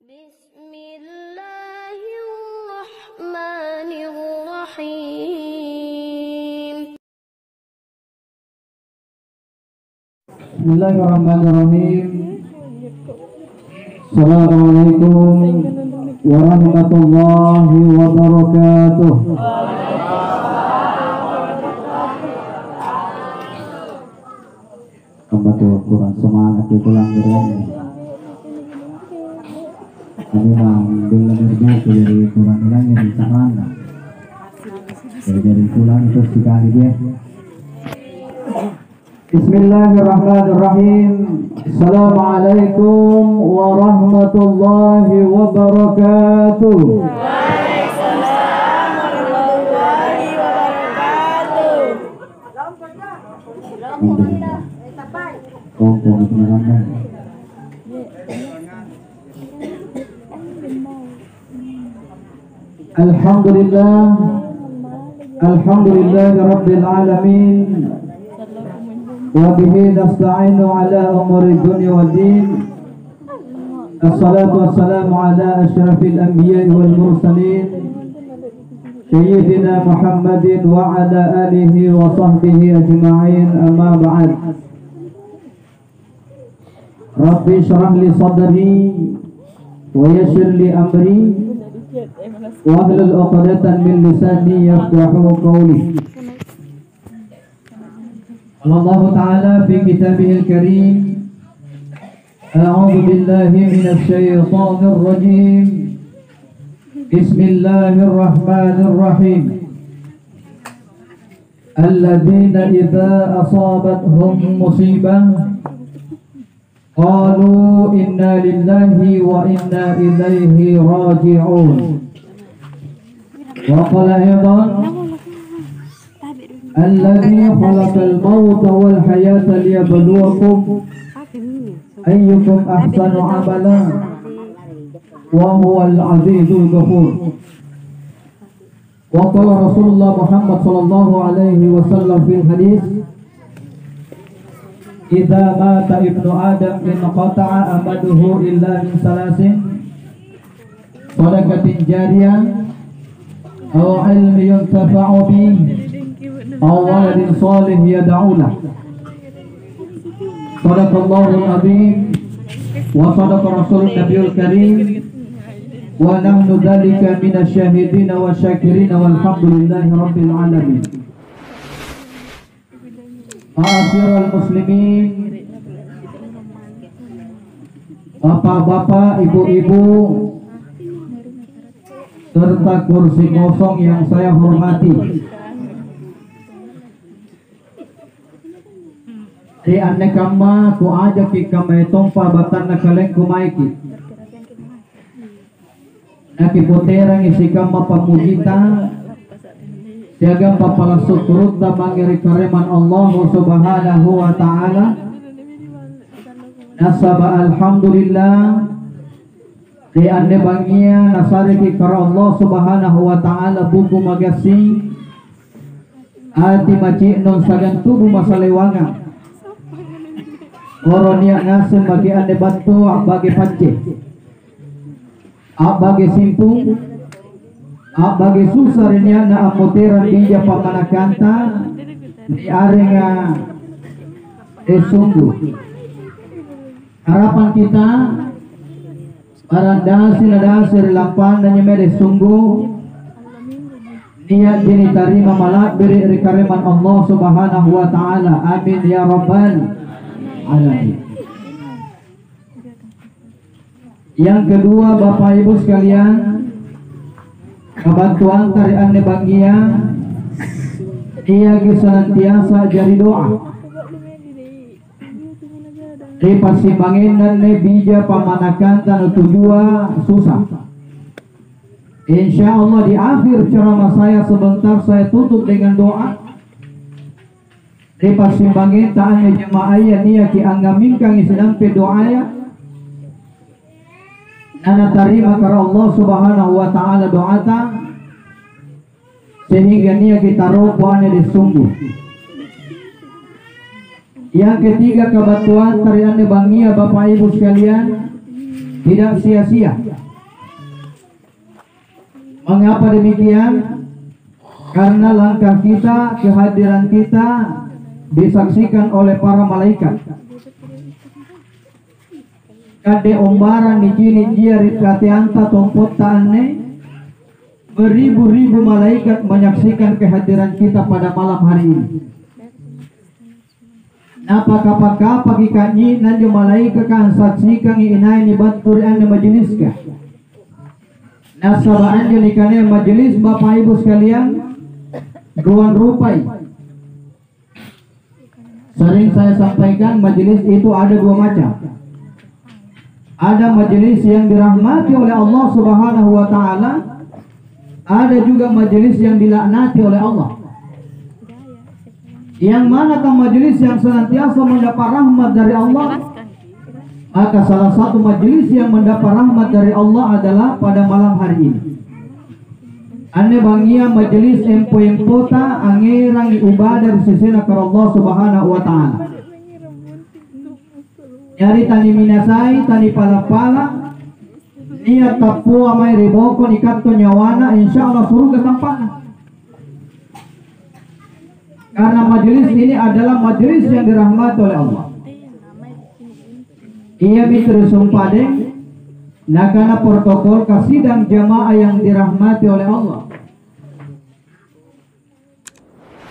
Bismillahirrahmanirrahim. Bismillahirrahmanirrahim. Assalamualaikum warahmatullahi wabarakatuh. Kembali kurang semangat itu langgaran. Kami mengambil energi dari kurang hilangnya di sana. Dari pulang terus sekali dia. Bismillahirrahmanirrahim. Assalamualaikum warahmatullahi wabarakatuh. Waalaikumsalam warahmatullahi wabarakatuh. Alhamdulillah rabbil alamin. Wabihi nasta'inu ala umuri dunya waddin. Assalatu wassalamu ala asyrafil anbiya'i wal mursalin Sayyidina Muhammadin wa ala alihi wa sahbihi ajma'in, amma ba'd. Rabbi syrah li sadri wa yassir li amri wa hlul 'uqdatan min lisani yafqahu qawli. Allah Ta'ala fi kitabihil karim. A'udzu billahi minasy syaithanir rajim. Bismillahirrahmanirrahim. Alladzina idza asabathum musibah qalu inna lillahi wa inna ilaihi raji'un. Wa qala aidan alladzi khalaqal mauta wal hayata liyabluwakum ayyukum ahsanu amala wa huwal azizul ghafur. Wa qala Rasulullah Muhammad sallallahu alaihi wasallam fil hadis, idza mata ibnu adam inqata'a amaluhu illa min salasin sadaqatin jariyah aw ilmin yuntafa'u bihi aw waladin salih yad'u lahu. Sadaqallahul azim wa sadaqa rasulun nabiyul karim wa nahnu dzalika minasyahidin wa syakirin walhamdulillahi rabbil alamin. Ma'asyiral muslimin, bapak-bapak, ibu-ibu, serta kursi kosong yang saya hormati. Di ane kama ku aja ki kama tompa batan na kaleng kumaiki. Naki poterang isi kama pamujita. Siaga papalasuk turut na mangiri kareman Allah subhanahu wa ta'ala. Nasaba alhamdulillah. Di ane bangia nasari ki kara Allah subhanahu wa ta'ala buku magasing. Ati maci non sagan tubuh masalewangan. Oronia ngasem bagi ane bantu, bagi pance, bagi simpung, bagi susarnya na amoteran bija pamanakanta di arenga sungguh. Harapan kita para dasir lapan dan nyemede sungguh niat dini tarima malak beri rekareman Allah subhanahu wa ta'ala. Amin ya rabbal alamin. Yang kedua, Bapak Ibu sekalian, kebantuan tari ane bagia ia senantiasa jadi doa di pasimbangin dan nebija pamanakan dan tujuan susah. Insya Allah di akhir ceramah saya sebentar saya tutup dengan doa. Di pasimbangin taannya jemaah nia ki anggamingkang isinampe doanya nana tarima kara Allah subhanahu wa ta'ala doata sehingga nia kita robohnya disungguh. Yang ketiga, kebetulan tarian bangia Bapak Ibu sekalian, tidak sia-sia. Mengapa demikian? Karena langkah kita, kehadiran kita disaksikan oleh para malaikat. Kade ombaran di jini jiarit katianta tompot taane, beribu-ribu malaikat menyaksikan kehadiran kita pada malam hari ini. Napaka pagi kanyi nanjo malaikat kan saksikan inai ni batur ane majelis ka. Nasaba anjo nikane majelis Bapak Ibu sekalian ruang rupai. Sering saya sampaikan majelis itu ada dua macam. Ada majelis yang dirahmati oleh Allah Subhanahu wa taala, ada juga majelis yang dilaknati oleh Allah. Yang manakah majelis yang senantiasa mendapat rahmat dari Allah? Maka salah satu majelis yang mendapat rahmat dari Allah adalah pada malam hari ini. Ane bangia majelis empo-empota angerang ibadah sesena karo Allah Subhanahu wa taala. Nyari tani minasai, tani pala-pala, niat tapua mai riboko nikatto nyawana, insyaallah surga tampaknya. Karena majelis ini adalah majelis yang dirahmati oleh Allah. Ia bisa sumpah deng, nakana protokol kasidang jamaah yang dirahmati oleh Allah.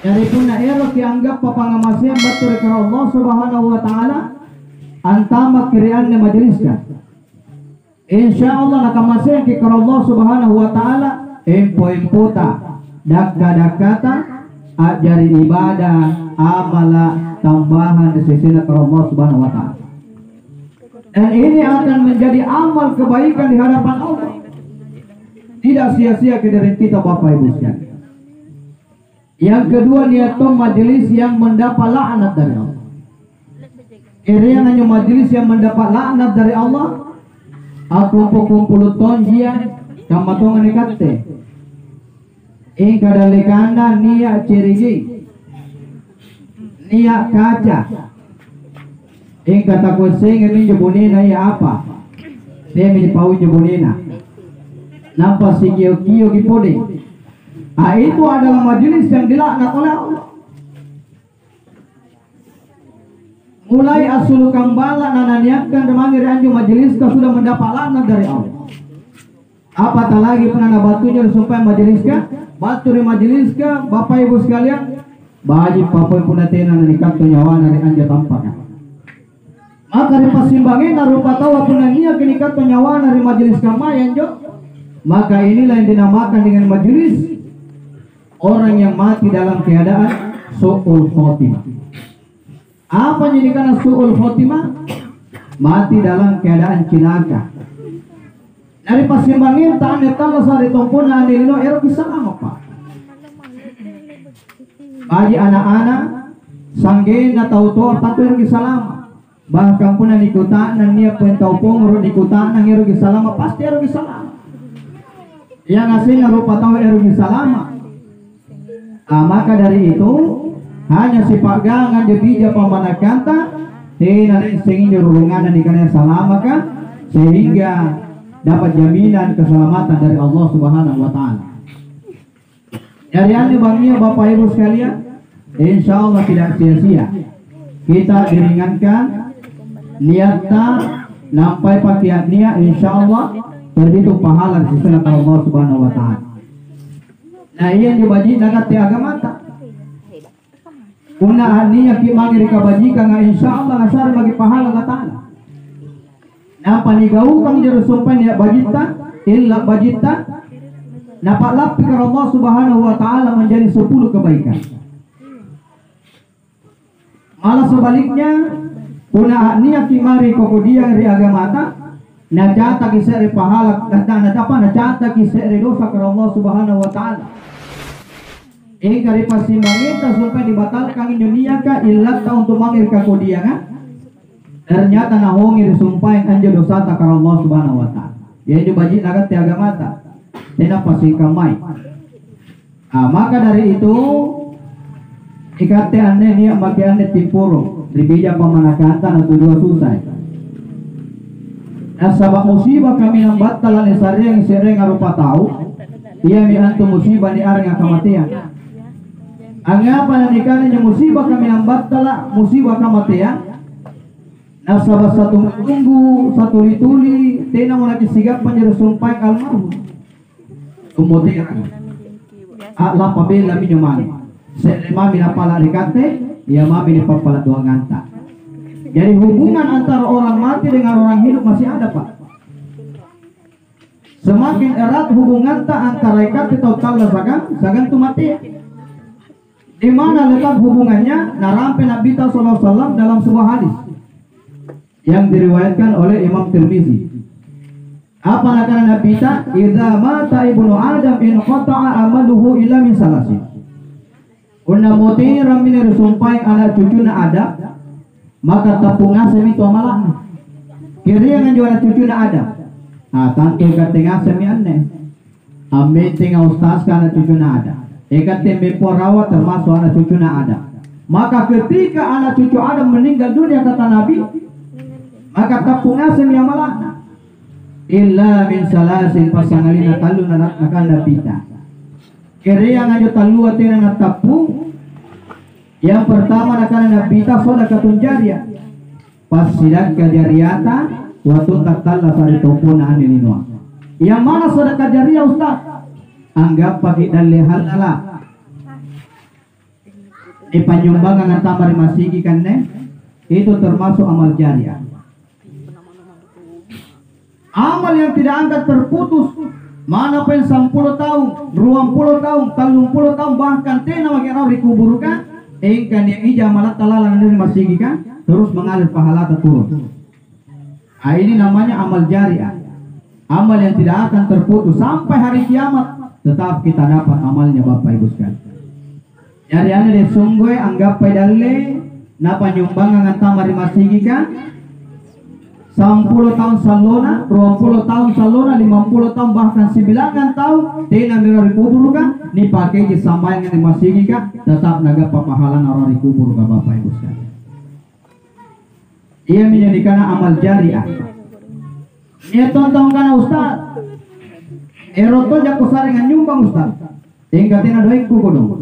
Jadi pun na ero dianggap papangamasnya batur ke Allah Subhanahu wa taala antama kiriannya majelis kan. Insyaallah nakamasya ke Allah Subhanahu wa taala empo-empota dakka-dakkata ajari ibadah amala tambahan di sisi Allah Subhanahu wa taala. Dan ini akan menjadi amal kebaikan di hadapan Allah. Tidak sia-sia kehadiran kita Bapak Ibu sekalian. Yang kedua niatom majelis yang mendapat laknat dari Allah. Irian hanya majelis yang mendapat laknat dari Allah. Aku kumpul tonjia kamatongan ikate. Ing kadalikanda niat cirigi, niat kaca. Ing kata kusing ini jebunina ya apa? Demi pau jebunina. Nampak si kio-kio gipode. Itu adalah majelis yang dilaknat oleh Allah. Mulai asulu kambala nananiakan demangir anju majelis kau sudah mendapat laknat dari Allah. Apatah lagi pernah batunya supaya majelis kah? Batu di majelis kah? Bapak Ibu sekalian, baji papoy punatena nanikat nyawa dari anju tampaknya. Maka di pasimbangin narupa tawa punania kinikat nyawa dari majelis kamayan jo. Maka inilah yang dinamakan dengan majelis orang yang mati dalam keadaan su'ul khotimah. Apa jadi karena su'ul khotimah? Mati dalam keadaan cilaka. Dari pasimbangin ta'an netala sari tompona anilino ero bisa apa? Bagi anak-anak sangge na tau-tau tatu ero gisalama. Bahkan pun nikuta nan niya pun tau pong ero nikuta nang ero gisalama pasti ero gisalama. Yang asli narupa tau ero gisalama. Maka dari itu hanya si pagangan di bija pamanakanta tidak singin rurungan di kana salama kan sehingga dapat jaminan keselamatan dari Allah Subhanahu wa taala. Dari ane bangnya Bapak Ibu sekalian, insyaallah tidak sia-sia. Kita diringankan niatnya nampai pakai niat insyaallah terhitung pahala di sisi Allah Subhanahu wa taala. Nah iya nyobaji nagat ti agama ta. Una aniya ki mangiri kabaji kang insyaallah ngasar bagi pahala katana. Na panigau kang jero sumpan ya bajita illa bajita napak lapi karo Allah Subhanahu wa taala menjadi 10 kebaikan. Malah sebaliknya una aniya ki mari kokodia ri agama ta na jata ki sere pahala katana dapat na jata ki sere dosa karo Allah Subhanahu wa taala. Dari pasimbangin sampai dibatalkan dunia ka ilat ta untuk mangir ka kodia kan ternyata nahongir sumpahin anja dosa ta karo Allah Subhanahu wa taala. Jadi baji nagat ti agama ta tena pasi kamai. Maka dari itu ikate ane niya maki ane tipuro ribija pamanakanta na tudua susai. Nasabak musibah kami nambat talan isareng sereng arupa tahu. Ia mi antu musibah di areng kematian. Angapa nanikane musibah kami nambat tala musibah kematian. Nasabak satu tunggu satu lituli tena mo nakisigap panjero sumpay almarhum. Kemudian Allah pabila minuman. Selama minapala dikate, ia mami dipapala dua nganta. Jadi hubungan antara orang mati dengan orang hidup masih ada, Pak. Semakin erat hubungan antara ikat atau taulah sagan tu mati. Di mana letak hubungannya? Narampe Nabi SAW dalam sebuah hadis yang diriwayatkan oleh Imam Tirmizi. Apa nakana Nabi ta? Idza mata ibnu Adam in qata'a amaluhu illa min salasin. Kuna moti ramine rusumpai anak cucuna ada, maka tapunga semi tu amalan. Kiri yang juara cucuna ada. Tangke katengah semi aneh. Ame tengah ustaz kana cucuna ada. Tembe porawat termasuk anak cucuna ada. Maka ketika anak cucu Adam meninggal dunia kata Nabi, maka tapunga semi amalan. Illa min salasin pasangalina talu nakanda pita. Kiri yang aja talu atena natapu. Yang pertama nakanda pita soda katunjaria. Pas sidak kajariata waktu taktalla sari topuna aninua. Yang mana soda kajaria Ustaz? Anggap pagi dan lehal ala. Panyumbangan tamar masigi kanne itu termasuk amal jariah. Amal yang tidak angkat terputus. Mana pen 10 tahun, 20 tahun, 30 tahun bahkan tena makira dikuburkan. Engkan yang ija malat talalang dari masigi kan terus mengalir pahala turun. Ini namanya amal jariah. Amal yang tidak akan terputus sampai hari kiamat. Tetap kita dapat amalnya Bapak Ibu sekalian. Jadi ane de sungguh anggap pedalle napa nyumbangan tamari masigi kan 10 tahun salona, 20 tahun salona, 50 tahun bahkan 9 tahun tena mira kubur kan ni pakai di sampai yang masigi kan tetap naga papahalan orang kubur ka Bapak Ibu sekalian. Ia menjadikan amal jariah. Ia tonton kana Ustaz. Eroto jako saringan nyumbang Ustaz. Tinggal tena doik ku kudu.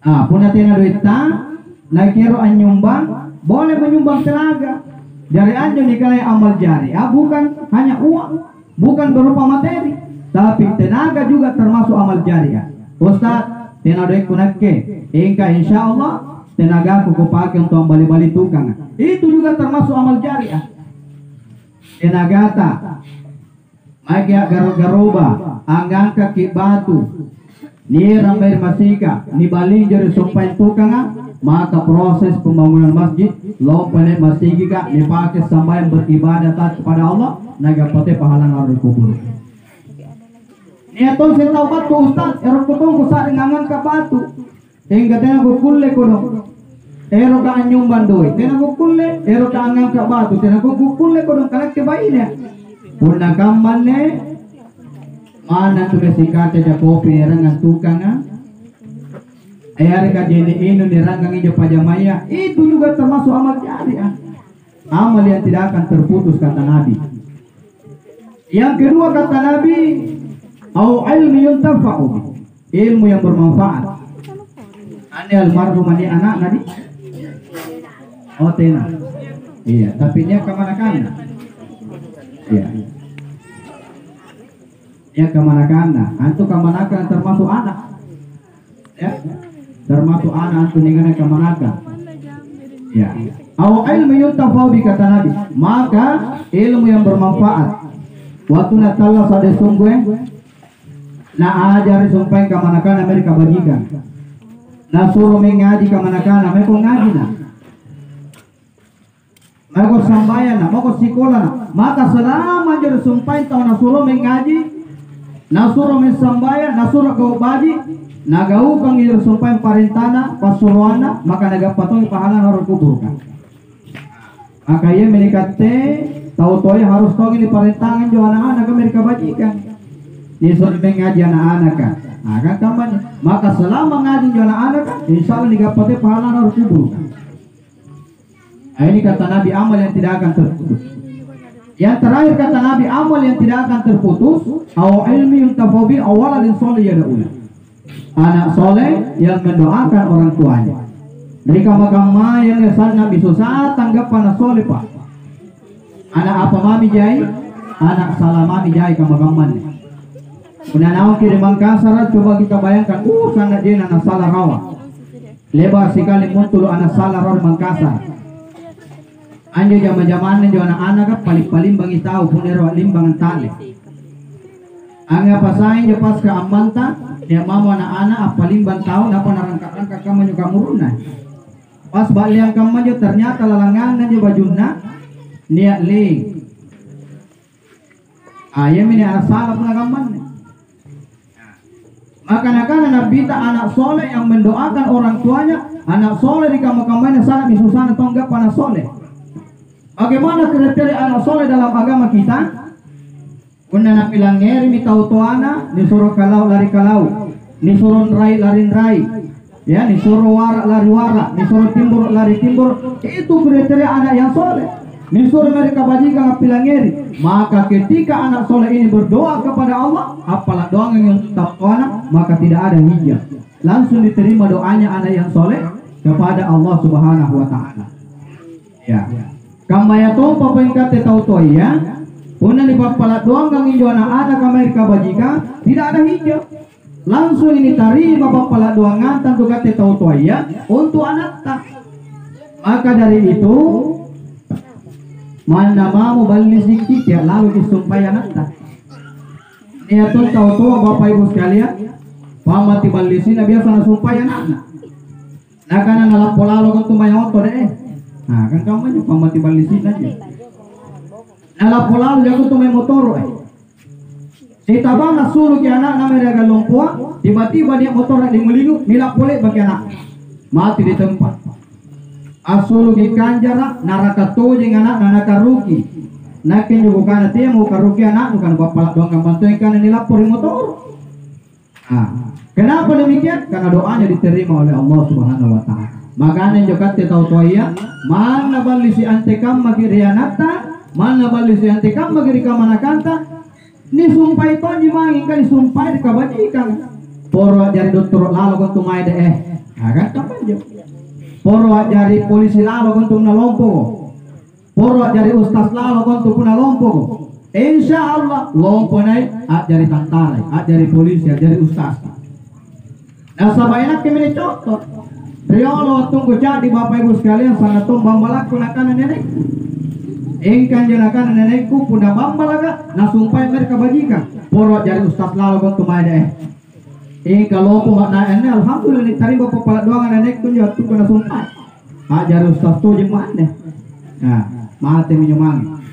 Punah tena doik ta, nakiro an nyumbang, boleh menyumbang tenaga. Dari anjo nikalai amal jariah bukan hanya uang, bukan berupa materi, tapi tenaga juga termasuk amal jariah. Ustaz, tena doik ku nakke, insyaallah tenaga ku pakai untuk bali-bali tukang. Itu juga termasuk amal jariah. Tenaga ta magia garoba anggang kaki batu ni ramai masika ni baling jadi sampai tukang maka proses pembangunan masjid lompane masigi ka ni pakai sampai beribadah kepada Allah naga pate pahala orang kubur ni aton saya tahu batu Ustaz erok potong ku sa ngangan ka batu hingga tena ku kulle kono ero ka anyung bandoi tena ku kulle ero ka angang ka batu tena ku kulle kono kanak ke baine puna kamane mana tu besikate da kopi rangan tukanga ayar ka jeni inu ni rangang ijo pajamaya itu juga termasuk amal jariah amal yang tidak akan terputus kata Nabi. Yang kedua kata Nabi au ilmi yuntafa'u ilmu yang bermanfaat. Ane almarhum ani anak nadi tena iya tapi dia kemana-kana iya ya kemana-kana antu kemana-kana termasuk anak ya termasuk anak antu ningana kemana-kana ya au ilmu yuntafa'u kata Nabi maka ilmu yang bermanfaat waktu natalla sade sungguh na ajari sumpah kemana-kana mereka bagikan na suruh mengaji kemana-kana mereka ngaji na mereka sambayan na mereka sekolah na maka selama jadi sumpah tahun na suruh mengaji na suruh mensambayan na suruh kau baji na gau kang jadi sumpah parintana pasuruana maka naga patong pahala harus kuburkan maka ia menikate tahu-tahu harus tahu ini perintangan jo anak-anak mereka bajikan disuruh mengaji anak-anak kan akan kampanye maka selama ngaji jo anak-anak insya Allah digapati pahala harus kuburkan. Ini kata Nabi amal yang tidak akan terputus. Yang terakhir kata Nabi, amal yang tidak akan terputus, aw ilmi yuntafabi awaladin soleh yada'ula. Anak soleh yang mendoakan orang tuanya. Dari kamar yang nesan Nabi susah tanggapan soleh pak. Anak apa mami jai? Anak salah mami jai kamar nih. Penanau kiri Mangkasar, coba kita bayangkan, sangat dia anak salah rawa. Lebar sekali muncul anak salah rawa Mangkasar. Anjo zaman-zaman jo anak-anak kan paling bangi tahu punero limbangan tali. Angga pasain jo pas ke amanta, dia mau anak-anak paling tahu napa narangka-rangka kamu juga muruna. Pas baliang kamu jo ternyata lalangan jo bajuna niat ling. Ayam ini anak salah penagaman. Maka Nabi tak anak soleh yang mendoakan orang tuanya, anak soleh di kamar-kamarnya sangat misusana tonggak anak soleh. Bagaimana kriteria anak soleh dalam agama kita? Kuna na pilang ngeri mitau tuana, disuruh kalau lari kalau, disuruh rai lari rai, ya disuruh warak lari warak, disuruh timbur lari timbur. Itu kriteria anak yang soleh. Disuruh mereka bajikan pilang ngeri. Maka ketika anak soleh ini berdoa kepada Allah, apalah doa yang takwana, maka tidak ada hijab. Langsung diterima doanya anak yang soleh kepada Allah Subhanahu wa taala. Ya. Kamaya to papengkate tau to ya. Puna di papalat doang kang injo anak-anak Amerika bajika tidak ada hijab. Langsung ini tarima papalat doang ngantan tu kate tau to ya untuk anak tak. Maka dari itu mana mau balik sedikit ya lalu disumpah anak tak. Niatun tau to Bapak Ibu sekalian, pamati balik sini biasa nasumpah anak-anak. Nah kana nalapolalo kan tumayo to deh. Nah kan kamu aja pamati balisin aja. Nalapolalo jago tuh main motor si tabang nasuruh ke anak namanya galongpoa, tiba-tiba dia motor di melingu nilap boleh bagi anak mati di tempat. Asulu ke kanjara naraka to jeung anak nakaruki. Nakin juga kana dia mau karuki anak bukan bapak doang kan bantuin kana nilap di motor. Nah, kenapa demikian? Karena doanya diterima oleh Allah Subhanahu wa taala. Makanya juga tahu toya mana balisi antekam magirianata mana balisi antekam magirika manakanta ni sumpah itu jimangin kan disumpah di kabajikan poro dari dokter lalu kuntung mai deh akan kapan jo poro dari polisi lalu kuntung nalompo poro dari ustaz lalu kuntung nalompo insya Allah lompo naik dari tantara dari polisi dari ustaz. Nah sabayana kemini contoh Riolo tunggu jadi Bapak Ibu sekalian sana tumbang balaku nakana nenek. Engkan jenakan nenekku puna bambalaga nasumpai mereka bajikan. Poro jadi ustaz lalu bantu deh. Kalau aku makna ini alhamdulillah ni tari bapak pala doang nenekku jatuh kena sumpai. Jadi ustaz tu jemaah. Nah, mati minumang.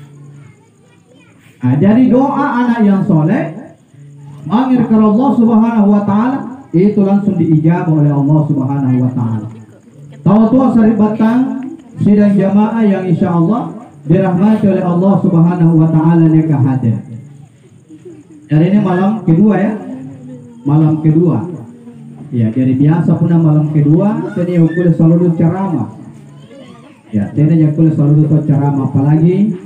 Nah, jadi doa anak yang soleh mangir ke Allah Subhanahu wa taala itu langsung diijabah oleh Allah Subhanahu wa taala. Tahu tua sari batang sidang jamaah yang insya Allah dirahmati oleh Allah Subhanahu wa taala nikah hadir. Jadi ini malam kedua ya. Malam kedua. Ya, dari biasa pun malam kedua tadi ukul selalu ceramah. Ya, tadi ukul selalu ceramah apalagi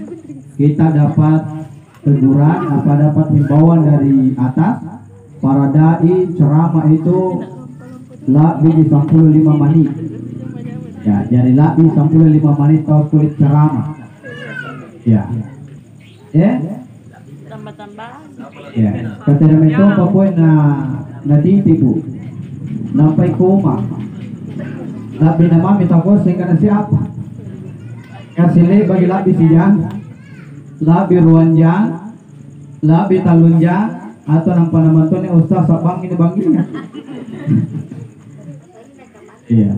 kita dapat teguran dapat himbauan dari atas. Para dai ceramah itu lebih 45 menit. Ya, jadi lebih 45 menit tahu kulit ceramah. Ya. Tambah-tambah. Ya. Kata nama itu apa na ditipu. Nampai koma. Lebih nama minta kau sehingga siapa? Kasih bagi lebih siang, lebih ruanjang, lebih talunjang. Atau nampak nama tuh nih ustaz sabang ini banginya. Iya.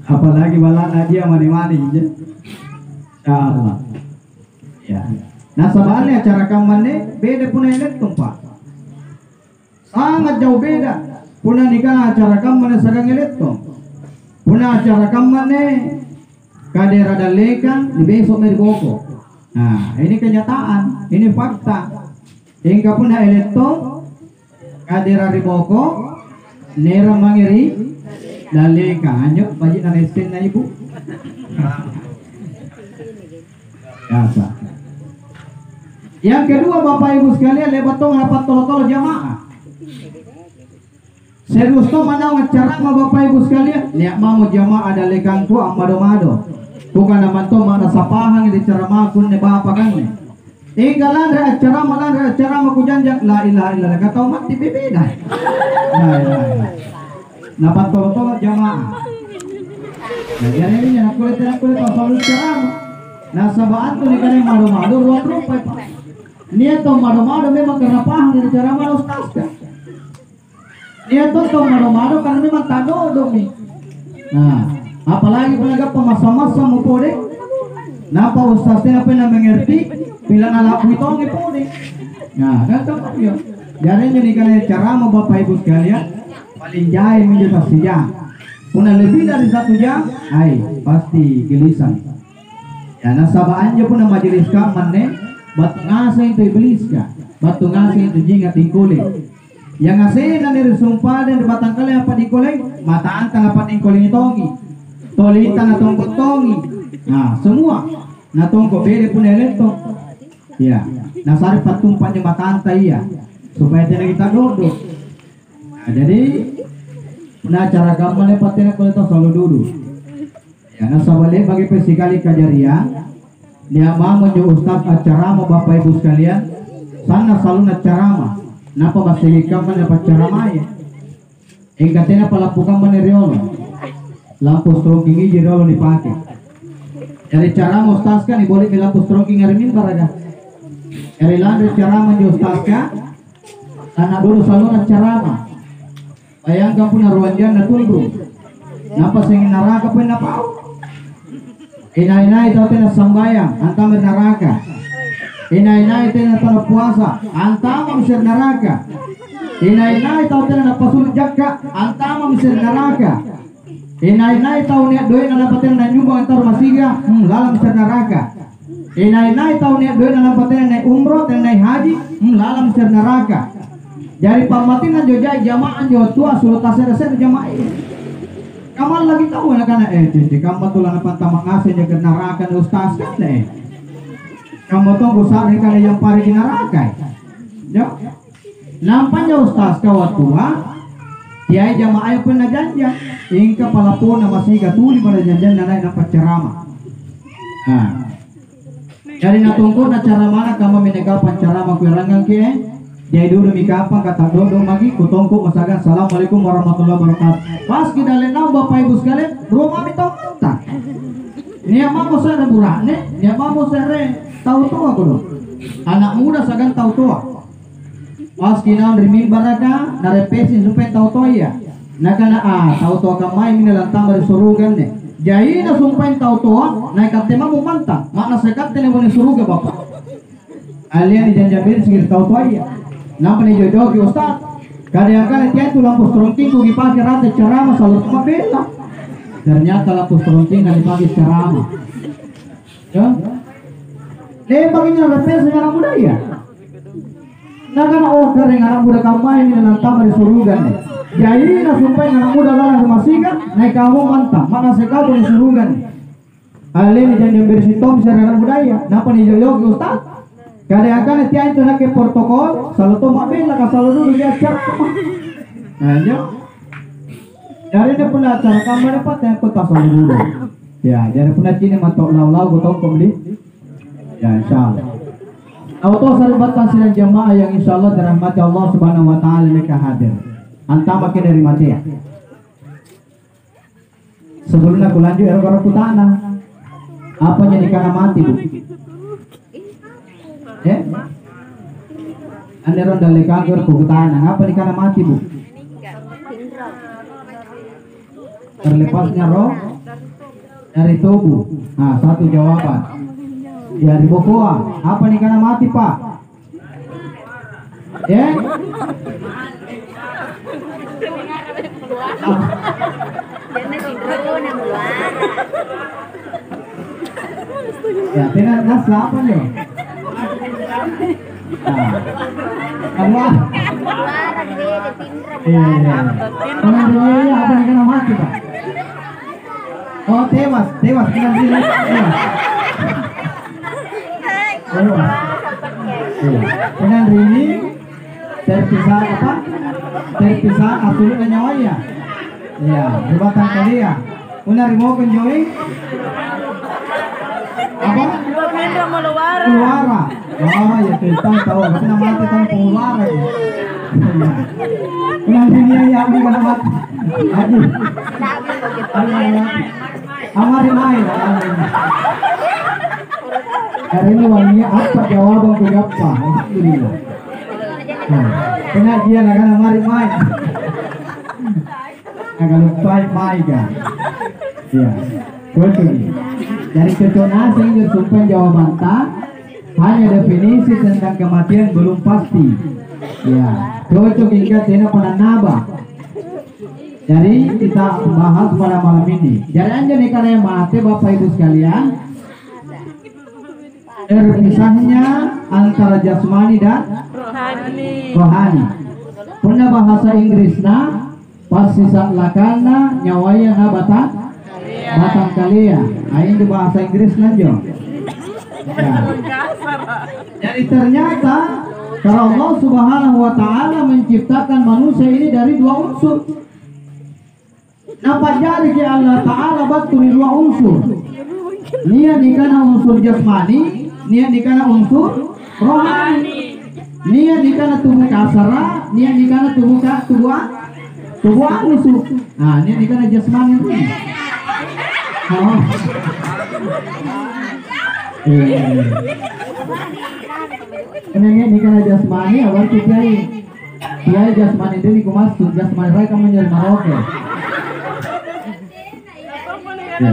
Apalagi balana dia mani-mani aja. Allah. Ya. Nah sebenarnya cara kamarnya beda pun elit Pak. Sangat jauh beda. Puna nikah acara kamarnya sedang elit tuh. Puna acara kamarnya kadera dalekan di besok mergoko. Nah ini kenyataan, ini fakta. Hingga pun eleto kadera riboko nera mangiri daleka anyo bagi na resten na ibu. Biasa. Yang kedua Bapak Ibu sekalian, lebat tong rapat tolo-tolo jamaah. Serius to mana ceramah Bapak Ibu sekalian, lihat mau jamaah ada lekangku amado-mado. Bukan naman to mana sapahang di ceramah kun ne Bapak kan. Tinggalan ceramah ku janjak la ilaha illallah kata umat di bebeda. Nah. Napat tolo-tolo jamaah. Nah, jadi ini nak kulit pasal ceramah. Nah, sabaan tu ni kena mado-mado ruang rupai Pak. Niat tu mado-mado memang karena paham dari ceramah ustaz kan. Niat tu mado-mado karena memang tak dodong ni. Nah, apalagi penegak pemasa-masa mau pode. Napa ustaznya apa yang mengerti? Bila nalak itu pode. Nah, kan tak ya. Jadi ini kena ceramah Bapak Ibu sekalian. Paling jahil menjadi sejam. Puna lebih dari 1 jam, pasti gelisah. Ya nasabaannya pun majelis kaman batu ngasih itu iblis ka, batu ngasih itu jingat dikole. Yang ngasih dan disumpah dan batang kali apa dikole, mata antang apa dikole tongi, tolita na tongkot tongi. Nah semua, na tongkot bede pun elektro. Ya, nasari patumpanya mata antai ya, supaya tidak kita duduk. Nah, jadi nah cara gampang lepatnya kalau itu selalu duduk. Ya, nasabale bagi pesikali kajarian dia mau menjadi ustaz acara mau Bapak Ibu sekalian sana selalu na ceramah napa basigikam mana ceramah ya engkatena palapukan mana riolo lampu stroking ini riolo dipakai dari ceramah ustaz kan boleh lampu stroking hari mimbar aja dari lantai ceramah menjadi ustaz kan sana dulu selalu na ceramah bayangkan punya ruang jana tunduk napa sengin neraka pun napa Inai-inai tau tena sambayang, antam neraka. Inai-inai tena tana puasa, antam misir neraka. Inai-inai tau tena pasul jakka, antam misir neraka. Inai-inai tau niat doa nana paten na nyumbang antar masiga, lalam misir neraka. Inai-inai tau niat doa nana paten na umroh dan naik haji, lalam misir neraka. Jadi pamatin na jojai jamaah jo tua sulut tasir-tasir jamaah. Kamal lagi tahu anak-anak jadi kamu tulang apa tamak ngasih jaga neraka ustaz kan kamu tuh besar kali yang pari neraka ya nampaknya ustaz kawat tua dia jamaah pun najanja ingka palapun masih gatuli pada janjan naik dapat ceramah nah jadi natungkur na cara mana kamu menegapan ceramah kuirangan ke jadi dulu mikapa kata dodong lagi kutongku masakan assalamualaikum warahmatullahi wabarakatuh pas kita lenau Bapak Ibu sekalian rumah itu mentah ini mau saya burane ini mau saya tahu tua aku dong anak muda segan tahu tua pas kita dari mimbar ada dari pesin supaya tahu tua ya nah karena tahu tua kamai ini lantang dari surugan deh jadi na sumpah tahu tua naik katema mau mantap makna sekat ini boleh suruga Bapak alien dijanjabin segini tahu tua ya nampak nih jodoh ke ustaz kadang-kadang dia itu lampu strongking ku dipakai rata ceramah selalu cuma bela ternyata lampu strongking kan dipakai ceramah ya begini ada pes anak muda ya nah kan kering anak muda kamu ini nanti dari surugan nih jadi nah sumpah anak muda lalang masih kan naik kamu mantap mana sekau dari surugan alih jangan bersih tom secara budaya nampak nih jodoh ke ustaz kadang-kadang tiang itu nak protokol selalu tu mabel lah selalu dulu dia ceramah aja dari dia pun acara kamu dapat yang kota selalu dulu ya jadi pun cini matok lau gotong kembali ya insyaallah auto saribatan silang jamaah yang insyaallah dirahmati Allah subhanahu wa ta'ala mereka hadir antam makin dari mati ya sebelum aku lanjut orang putana apa jadi karena mati bu anda ronda lekanggur kehutanan apa nih karena mati bu terlepasnya roh dari tubuh nah satu jawaban dari bokoa apa nih karena mati pak ya dengan nas apa nih Allah. Apa yang kena mati pak? Oh tewas kena ini terpisah apa? Terpisah aturan nyawanya. Ya, jabatan kalian. Una mau kunjungi apa? Keluara. Oh ya kita tahu, tapi nama kita kan keluara ya. Nanti dia yang di mana mat? Aji. Amari main. Hari ini wanginya apa jawaban ke apa? Alhamdulillah. Pengajian akan amari main. Agak lupa main kan? Ya, betul. Dari ketonasi disumpan jawaban tak hanya definisi tentang kematian belum pasti. Ya, cocok ingat tidak pernah nabah. Jadi kita bahas pada malam ini. Jadi aja nih karena yang mati Bapak Ibu sekalian, terpisahnya antara jasmani dan rohani. Punya bahasa Inggrisnya pasti lakana nyawanya nabatan batang kalian. Ini bahasa Inggris nanti. Ya. Jadi ternyata kalau Allah Subhanahu wa Ta'ala menciptakan manusia ini dari dua unsur. Napa jadi ke Allah Ta'ala betul dua unsur. Nia dikana unsur jasmani, nia dikana unsur rohani. Nia dikana tubuh kasara, nia dikana tubuh anusuk. Nah, nia dikana jasmani itu. Oh. Kenanya dikana jasmani awal kiai. Kiai jasmani itu dikumasuk jasmani mereka menjadi maroke. Ya.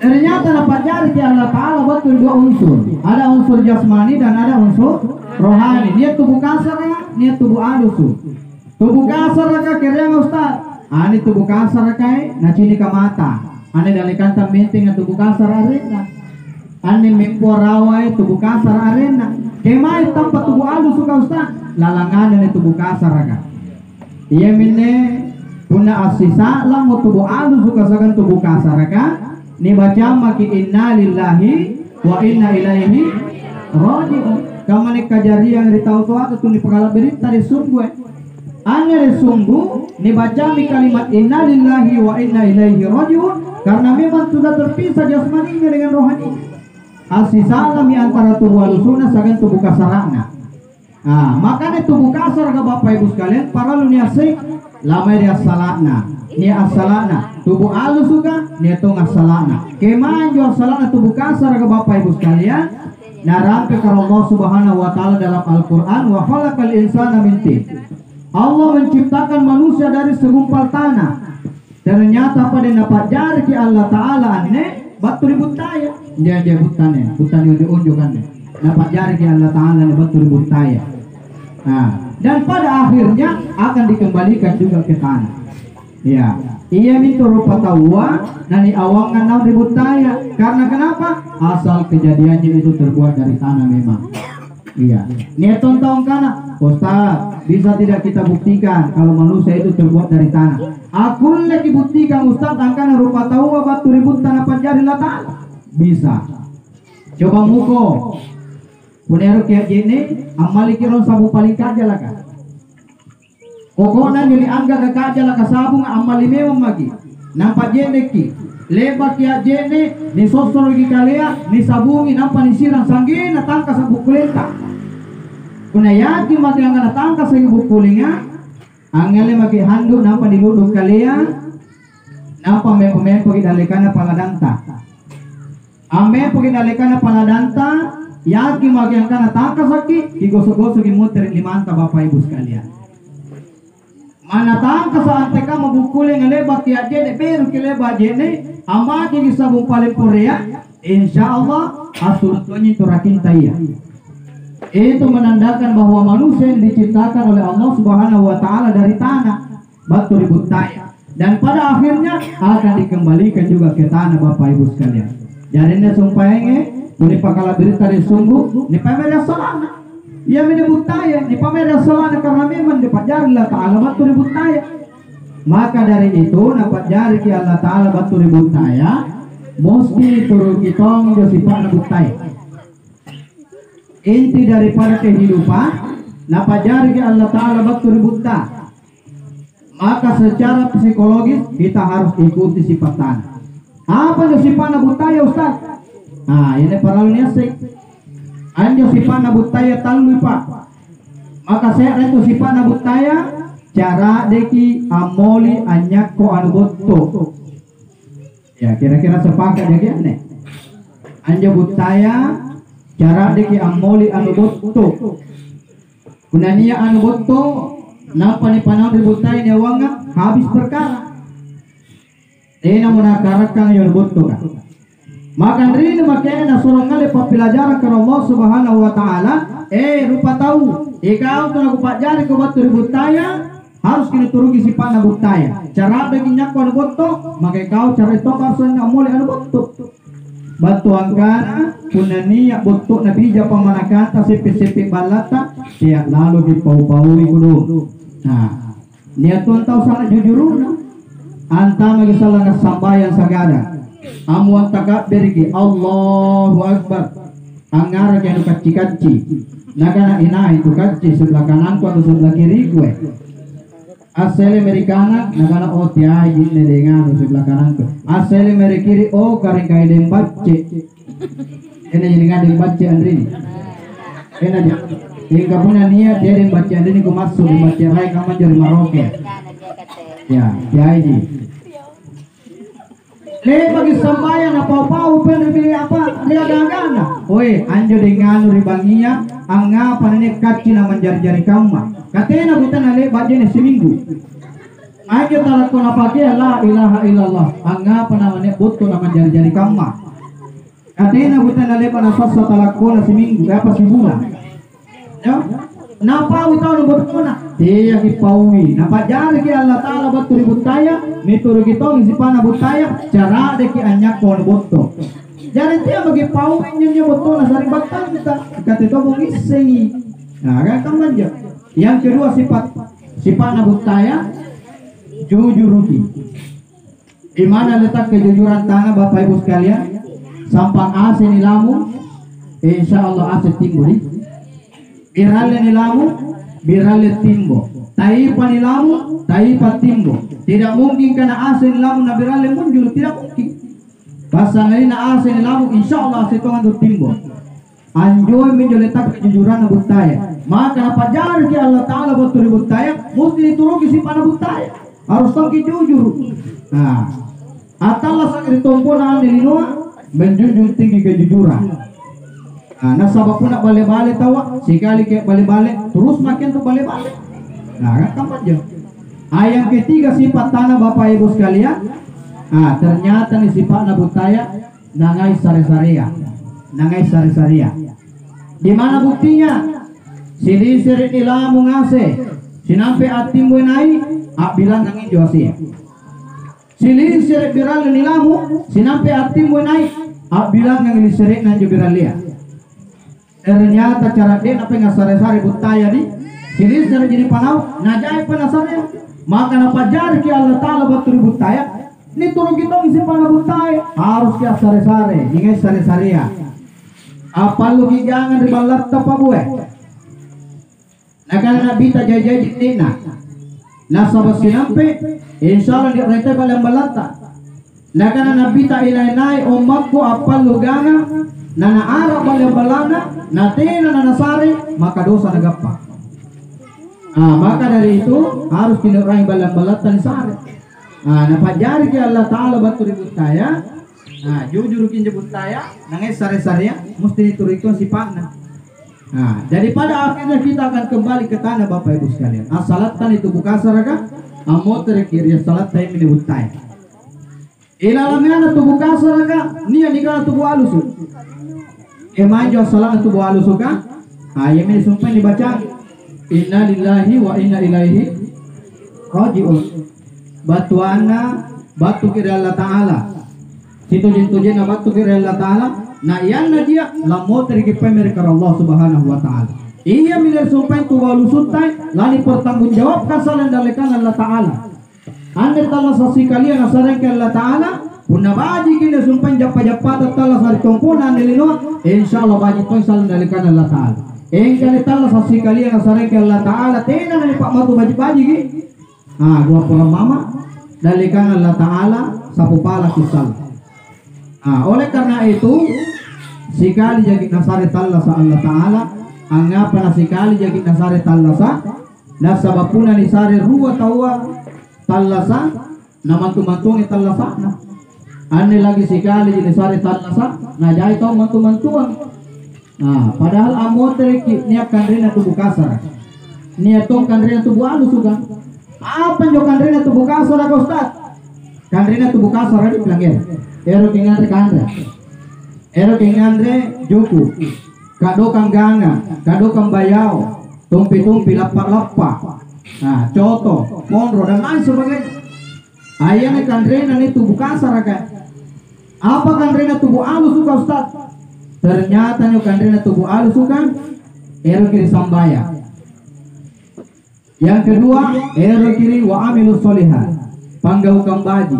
Ternyata dapat jari Allah Ta'ala betul dua unsur. Ada unsur jasmani dan ada unsur rohani. Dia tubuh kasar, dia tubuh halus. Tubuh kasar ka kira Ustaz. Ani tubuh kasar kai na cini ka mata. Ani dalikan tambenteng tubuh kasar arena. Ani memporawai tubuh kasar arena. Kemai tanpa tubuh halus ka Ustaz. Lalangan ni tubuh kasar ka. Iya minne puna asisa lang mo tubuh halus ka sagan tubuh kasar ka. Ni baca maki inna lillahi wa inna ilaihi raji'un. Kamane kajari yang ditau tu atau ni pengala berita di sungguh. Anya di sungguh ni baca mi kalimat inna lillahi wa inna ilaihi raji'un karena memang sudah terpisah jasmaninya dengan rohani. Asisala mi antara tubuh halusuna sagan tubuh kasarana. Ah, makanya tubuh kasar ke Bapak Ibu sekalian para lu niasik lamai dia salatna. Ni asalana tubuh halus juga ni tu asalana. Kemana jo asalana tubuh kasar ke Bapak Ibu sekalian. Narampe kalau Allah Subhanahu wa Ta'ala dalam Al-Qur'an wa khalaqal insana min tin. Allah menciptakan manusia dari segumpal tanah. Ternyata pada dapat jari ki Allah Ta'ala aneh batu ribut taya. Dia butannya, butan yang diunjukkannya. Dapat jari ki Allah Ta'ala aneh batu ribut taya. Nah, dan pada akhirnya akan dikembalikan juga ke tanah. Ya, ia minta rupa tawa nani awangan naun ribut taya. Karena kenapa? Asal kejadiannya itu terbuat dari tanah memang. Iya. Niat tahun kana, Ustaz, bisa tidak kita buktikan kalau manusia itu terbuat dari tanah? Aku lagi buktikan Ustaz angkana rupa tawa batu ribut tanah panjari lata. Bisa. Coba muko. Puneru kayak gini, amali kiron sabu paling kaja lah kan. Kokona nili angga ke kaja lah kasabung amali memang lagi. Nampak jene ki. Lebak ya jene ni sosoro gi kalea ni sabungi nampak ni sirang sanggina tangka sa bukulenta. Kuna yaki maki angga tangka sa bukulinga. Angele maki handuk nampak ni luduk kalea. Nampak mempo gi dalekana paladanta. Ame po gi dalekana paladanta. Yaki maki angga tangka saki digosok-gosok gi muter limanta Bapak Ibu sekalian. Mana tangka sa ante ka mabukuling lebak ya jene beru ki lebak jene amaki gi sabung paling Korea insyaallah asulutnya turakin taya. Itu menandakan bahwa manusia yang diciptakan oleh Allah Subhanahu wa Ta'ala dari tanah batu ribut taya dan pada akhirnya akan dikembalikan juga ke tanah Bapak Ibu sekalian. Jadi ini sumpahnya ini pakala berita di sungguh ini pamer salana. Ia menyebut taya di pamer salana karena memang dipajari Allah Ta'ala batu ribut taya. Maka dari itu dapat jari ki Allah Ta'ala batu ribut taya mesti turun kitong jo sifat ribut taya. inti daripada kehidupan, napajari ke Allah Ta'ala batur buta. Maka secara psikologis kita harus ikuti sifat tanah. Apa itu sifat butaya Ustaz? Nah, ini para niasik. Anjo sifat butaya talui Pak. Maka saya itu sifat butaya cara deki amoli anyak ko anboto. Ya, kira-kira sepakat ya nih. Anjo butaya cara deki amoli anboto. Kunania anboto napa ni panau butaya ni wanga habis perkara. Ena menakarakang yang boto kan. Maka rin makanya nasurang kali papelajaran ke Allah Subhanahu wa taala, rupa tahu, ikaw tu nak pelajari ko batur butaya, harus kini turugi sifat na butaya. Cara baginya ko boto, maka ikaw cara itu harusnya mulai anu boto. Batu angkana punania boto nabi ja pamanakanta sepi-sepi balata, dia lalu dipau-paui kudu. Nah, niat tuan tahu sangat jujuruna. Anta magi salah sambayan sagada. Amuan takabir ki Allahu Akbar. Angara kaya kaci-kaci. Nagana ina itu kaci sebelah kanan ku atau sebelah kiri gue. Asal Amerikana nagana o tiai jinne dengan sebelah kanan ku. Asal Amerikiri o karing kaya den bacce. Ini jadi ngadeng bacce andrini. Kena dia. Hingga punya niat dia den bacce andrini ku masuk den bacce rai kaman jadi Maroke. Ya, tiai ji. Le bagi sambayan apa-apa upen pilih apa dia gagana. Oi, anjo dengan ribangia anga panene kacina menjari-jari kamma. Katena butan ale bajene seminggu. Aja talakon apa dia la ilaha illallah. Anga panamane butuh nama jari-jari kamma. Katena butan ale panasasa talakon seminggu apa sebulan. Ya. Napa utau berkona? Dia kipaui. Napa jari ki Allah Taala batur butaya, mituru kitong sipana butaya, cara deki anyak kon boto. Jari dia bagi pau nyenyo boto na sari batang kita. Kata itu mengisengi. Nah, kan manja. Yang kedua sipana butaya jujur rugi. Di mana letak kejujuran tanah Bapak Ibu sekalian? Sampang ase ni lamu, insyaallah ase timbul. Birale nilamu, birale timbo. Taipa nilamu, taipa timbo. Tidak mungkin karena ase nilamu na birale muncul, tidak mungkin. Pasang ini na ase nilamu, insyaallah ase tongan tu timbo. Anjoy menjoletak kejujuran na butaya. Maka napajar ki Allah Taala betul butaya, mesti dituruki si pana butaya. Harus tongki jujur. Nah, atalla sang ditompo na nilinoa menjunjung tinggi kejujuran. Nah, nasabak pun nak balik-balik tawa, sekali kayak balik-balik, terus makin tuh balik-balik. Nah, kan kamu aja. Yang ketiga sifat tanah Bapak Ibu sekalian. Ternyata nih sifat nabutaya nangai sare-sarea. Nangai sare-sarea. Di mana buktinya? Silisir ila mungase. Sinampe atim buenai, bilang nangin josia. Silisir biral nilamu, sinampe atim buenai, bilang nangin sirik nan jubiralia. Ternyata cara dia apa yang sare-sare butaya di sini sare jadi panau najai penasarnya maka napa jari ki Allah Taala betul butaya ini turun kita isi panau butaya harus ki sare-sare ingat sare-sarea apa lu ki jangan ribalat apa bue nakal nabi ta jajai dina nasabas sinampe insyaallah dia rete balang balata nakal nabi ta ilainai umatku apa lu gana nana Arab balana natina nana sari maka dosa nagapa. Maka dari itu harus kinurai balang-balatan sari. Napajari ki Allah Taala batur butaya. Jujur kinje butaya nangai sari-sari mesti diturikon sifatna. Daripada akhirnya kita akan kembali ke tanah Bapak Ibu sekalian. Salatan itu buka saraga amoter kiri salat time ini butaya. Ilalamnya tubuh kasar ka niya nikah tubuh halus. Emanjo salat tubuh halus ka. Ayat ini sumpah dibaca. Inna lillahi wa inna ilaihi raji'un. Batuana batu kira Allah Taala. Situ-situ na batu kira Allah Taala. Na iyan na dia lamo terigi pemer kar Allah Subhanahu wa Taala. Iya miler sumpah tubuh halus tay lani pertanggungjawab kasalan dalekan Allah Taala. Anda telah saksi kalian asarkan Allah Ta'ala Punna baji kini sumpan japa-japa tala sari tongkonan nilino, insyaallah baji to saling dalikan Allah Taala. Engkali tala sasi kalian asare ke Allah Taala tena ni pak matu baji-baji ki. Gua pola mama dalikan Allah Taala sapupala kisal. Oleh karena itu sikali jadi nasare talla sa Allah Taala, angapa sikali jadi nasare talla sa nasabapuna ni sare ruwa tawa talla sa namantu-mantuang talla sa na. Ane lagi sekali jadi sari talasa, nah jai tau mantu-mantuan. Padahal amotre niat kandrena tubuh kasar, niat tong kandrena tubuh halus juga. Apa jo kandrena tubuh kasar aku Ustaz? Kandrena tubuh kasar ada pelanggar. Ero kengandre kandra, ero kengandre juku, kado kang ganga, kado kang bayau, tumpi-tumpi lapak-lapak, coto, monro dan lain sebagainya. Ayahnya kandrena ini tubuh kasar kan? Apa kandrena tubuh halus suka Ustaz? Ternyata nyo kandrena tubuh halus suka ero kiri sambaya. Yang kedua ero kiri wa amilus solihat, panggau kambaji.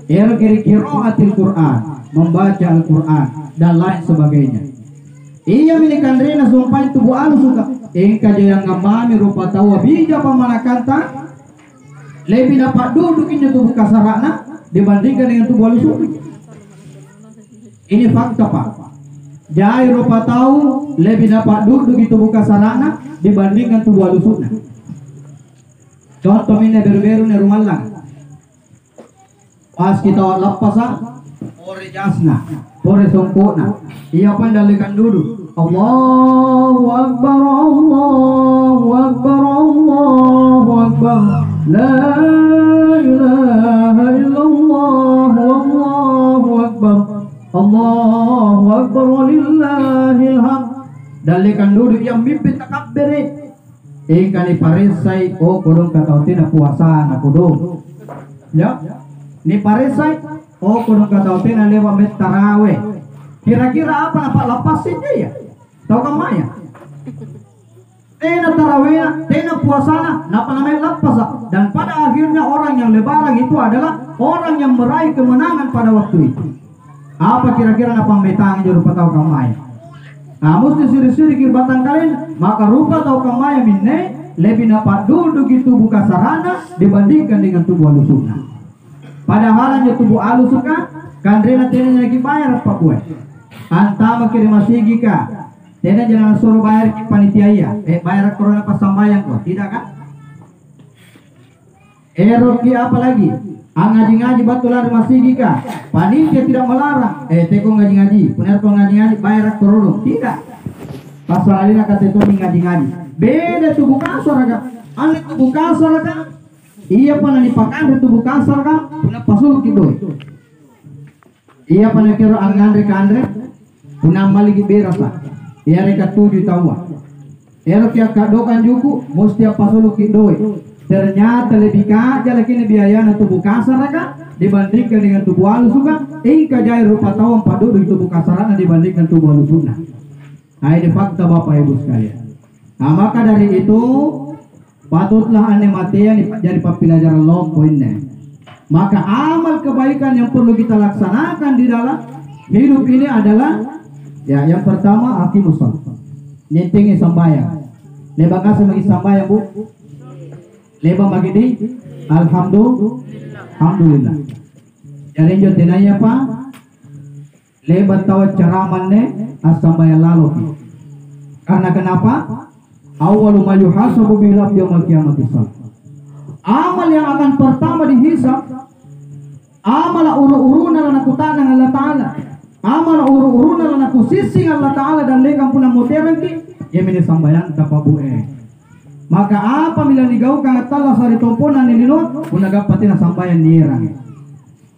Ero kiri qiraatil Quran, membaca Al-Quran dan lain sebagainya. Iya milik kandrena sumpah tubuh halus suka. Engka yang ngamami rupa tawa bija pamanakanta lebih dapat dudukinnya tubuh kasarana dibandingkan dengan tubuh halus suka. Ini fakta Pak. Jai rupa tahu lebih dapat duduk di tubuh kasarana dibandingkan tubuh halusuna. Contoh ini beru-beru ni rumah lang. Pas kita lepas pore jasna, pore songkona. Iya pandalikan duduk. Allahu Akbar, Allahu Akbar, Allahu Akbar. La ilaha illallah, Allahu Akbar. Allahu Akbar walillahil hamd. Dalikan duduk yang mimpi takabbere. Kali paresai kodong katautin puasa na kodong. Ya. Ni paresai kodong katautin lewat met tarawih. Kira-kira apa lepasin dia ya? Tahu kan Maya? Tena tarawih, tena puasana, napa namanya lepas. Dan pada akhirnya orang yang lebaran itu adalah orang yang meraih kemenangan pada waktu itu. Apa kira-kira apa metang je rupa tahu kamai? Mesti siri-siri kirbatan kalian, maka rupa tahu kamai minne lebih dapat duduk di tubuh kasarana dibandingkan dengan tubuh halusuna. Padahal hanya tubuh halusuka, kandrena tena lagi bayar apa kue? Antama kirim masigi ka, tena jangan suruh bayar ki panitia bayar korona pas sambayang kok, tidak kan? Eroki apa lagi? Ngaji-ngaji batulan masigi ka, panitia tidak melarang. Teko ngaji-ngaji, benar kok ngaji-ngaji bayar korona, tidak. Pasal alina kata itu ngaji-ngaji. Beda tubuh kasar kan? Ane tubuh kasar kan? Iya pernah dipakai tubuh kasar kan? Pernah pasul gitu. Iya pernah kira angandre kandre, pernah maligi beras lah. Iya reka 7 tahun. Ero kia kadokan juku, mesti pasul gitu. Ternyata lebih kaja lagi ni biaya na tubuh kasar kan dibandingkan dengan tubuh halus kan? Ingka jai rupa tahu padu di tubuh kasaran dibandingkan tubuh halus kan? Ini fakta Bapak Ibu sekalian. Maka dari itu patutlah ane matian jadi pelajaran long poinnya. Maka amal kebaikan yang perlu kita laksanakan di dalam hidup ini adalah yang pertama aqimus shalah. Nentingi sambayang. Lebah kasih bagi sambayang Bu. Lebah bagi di alhamdulillah. Jadi jo tenanya Pak. Lebah tahu caramannya as-sambayang lalu. Karena kenapa? Awwalu ma yuhasabu bihi yaumil qiyamati shalah. Amal yang akan pertama dihisab amal uru-uruna lana kutanang Allah Ta'ala, amal uru-uruna lana kusising Allah Ta'ala dan lekang puna modern ki yemini sambayan tapabu'e. Maka apa bila digaukan atalla sari tomponan nilino punaga patina sambayan nirang.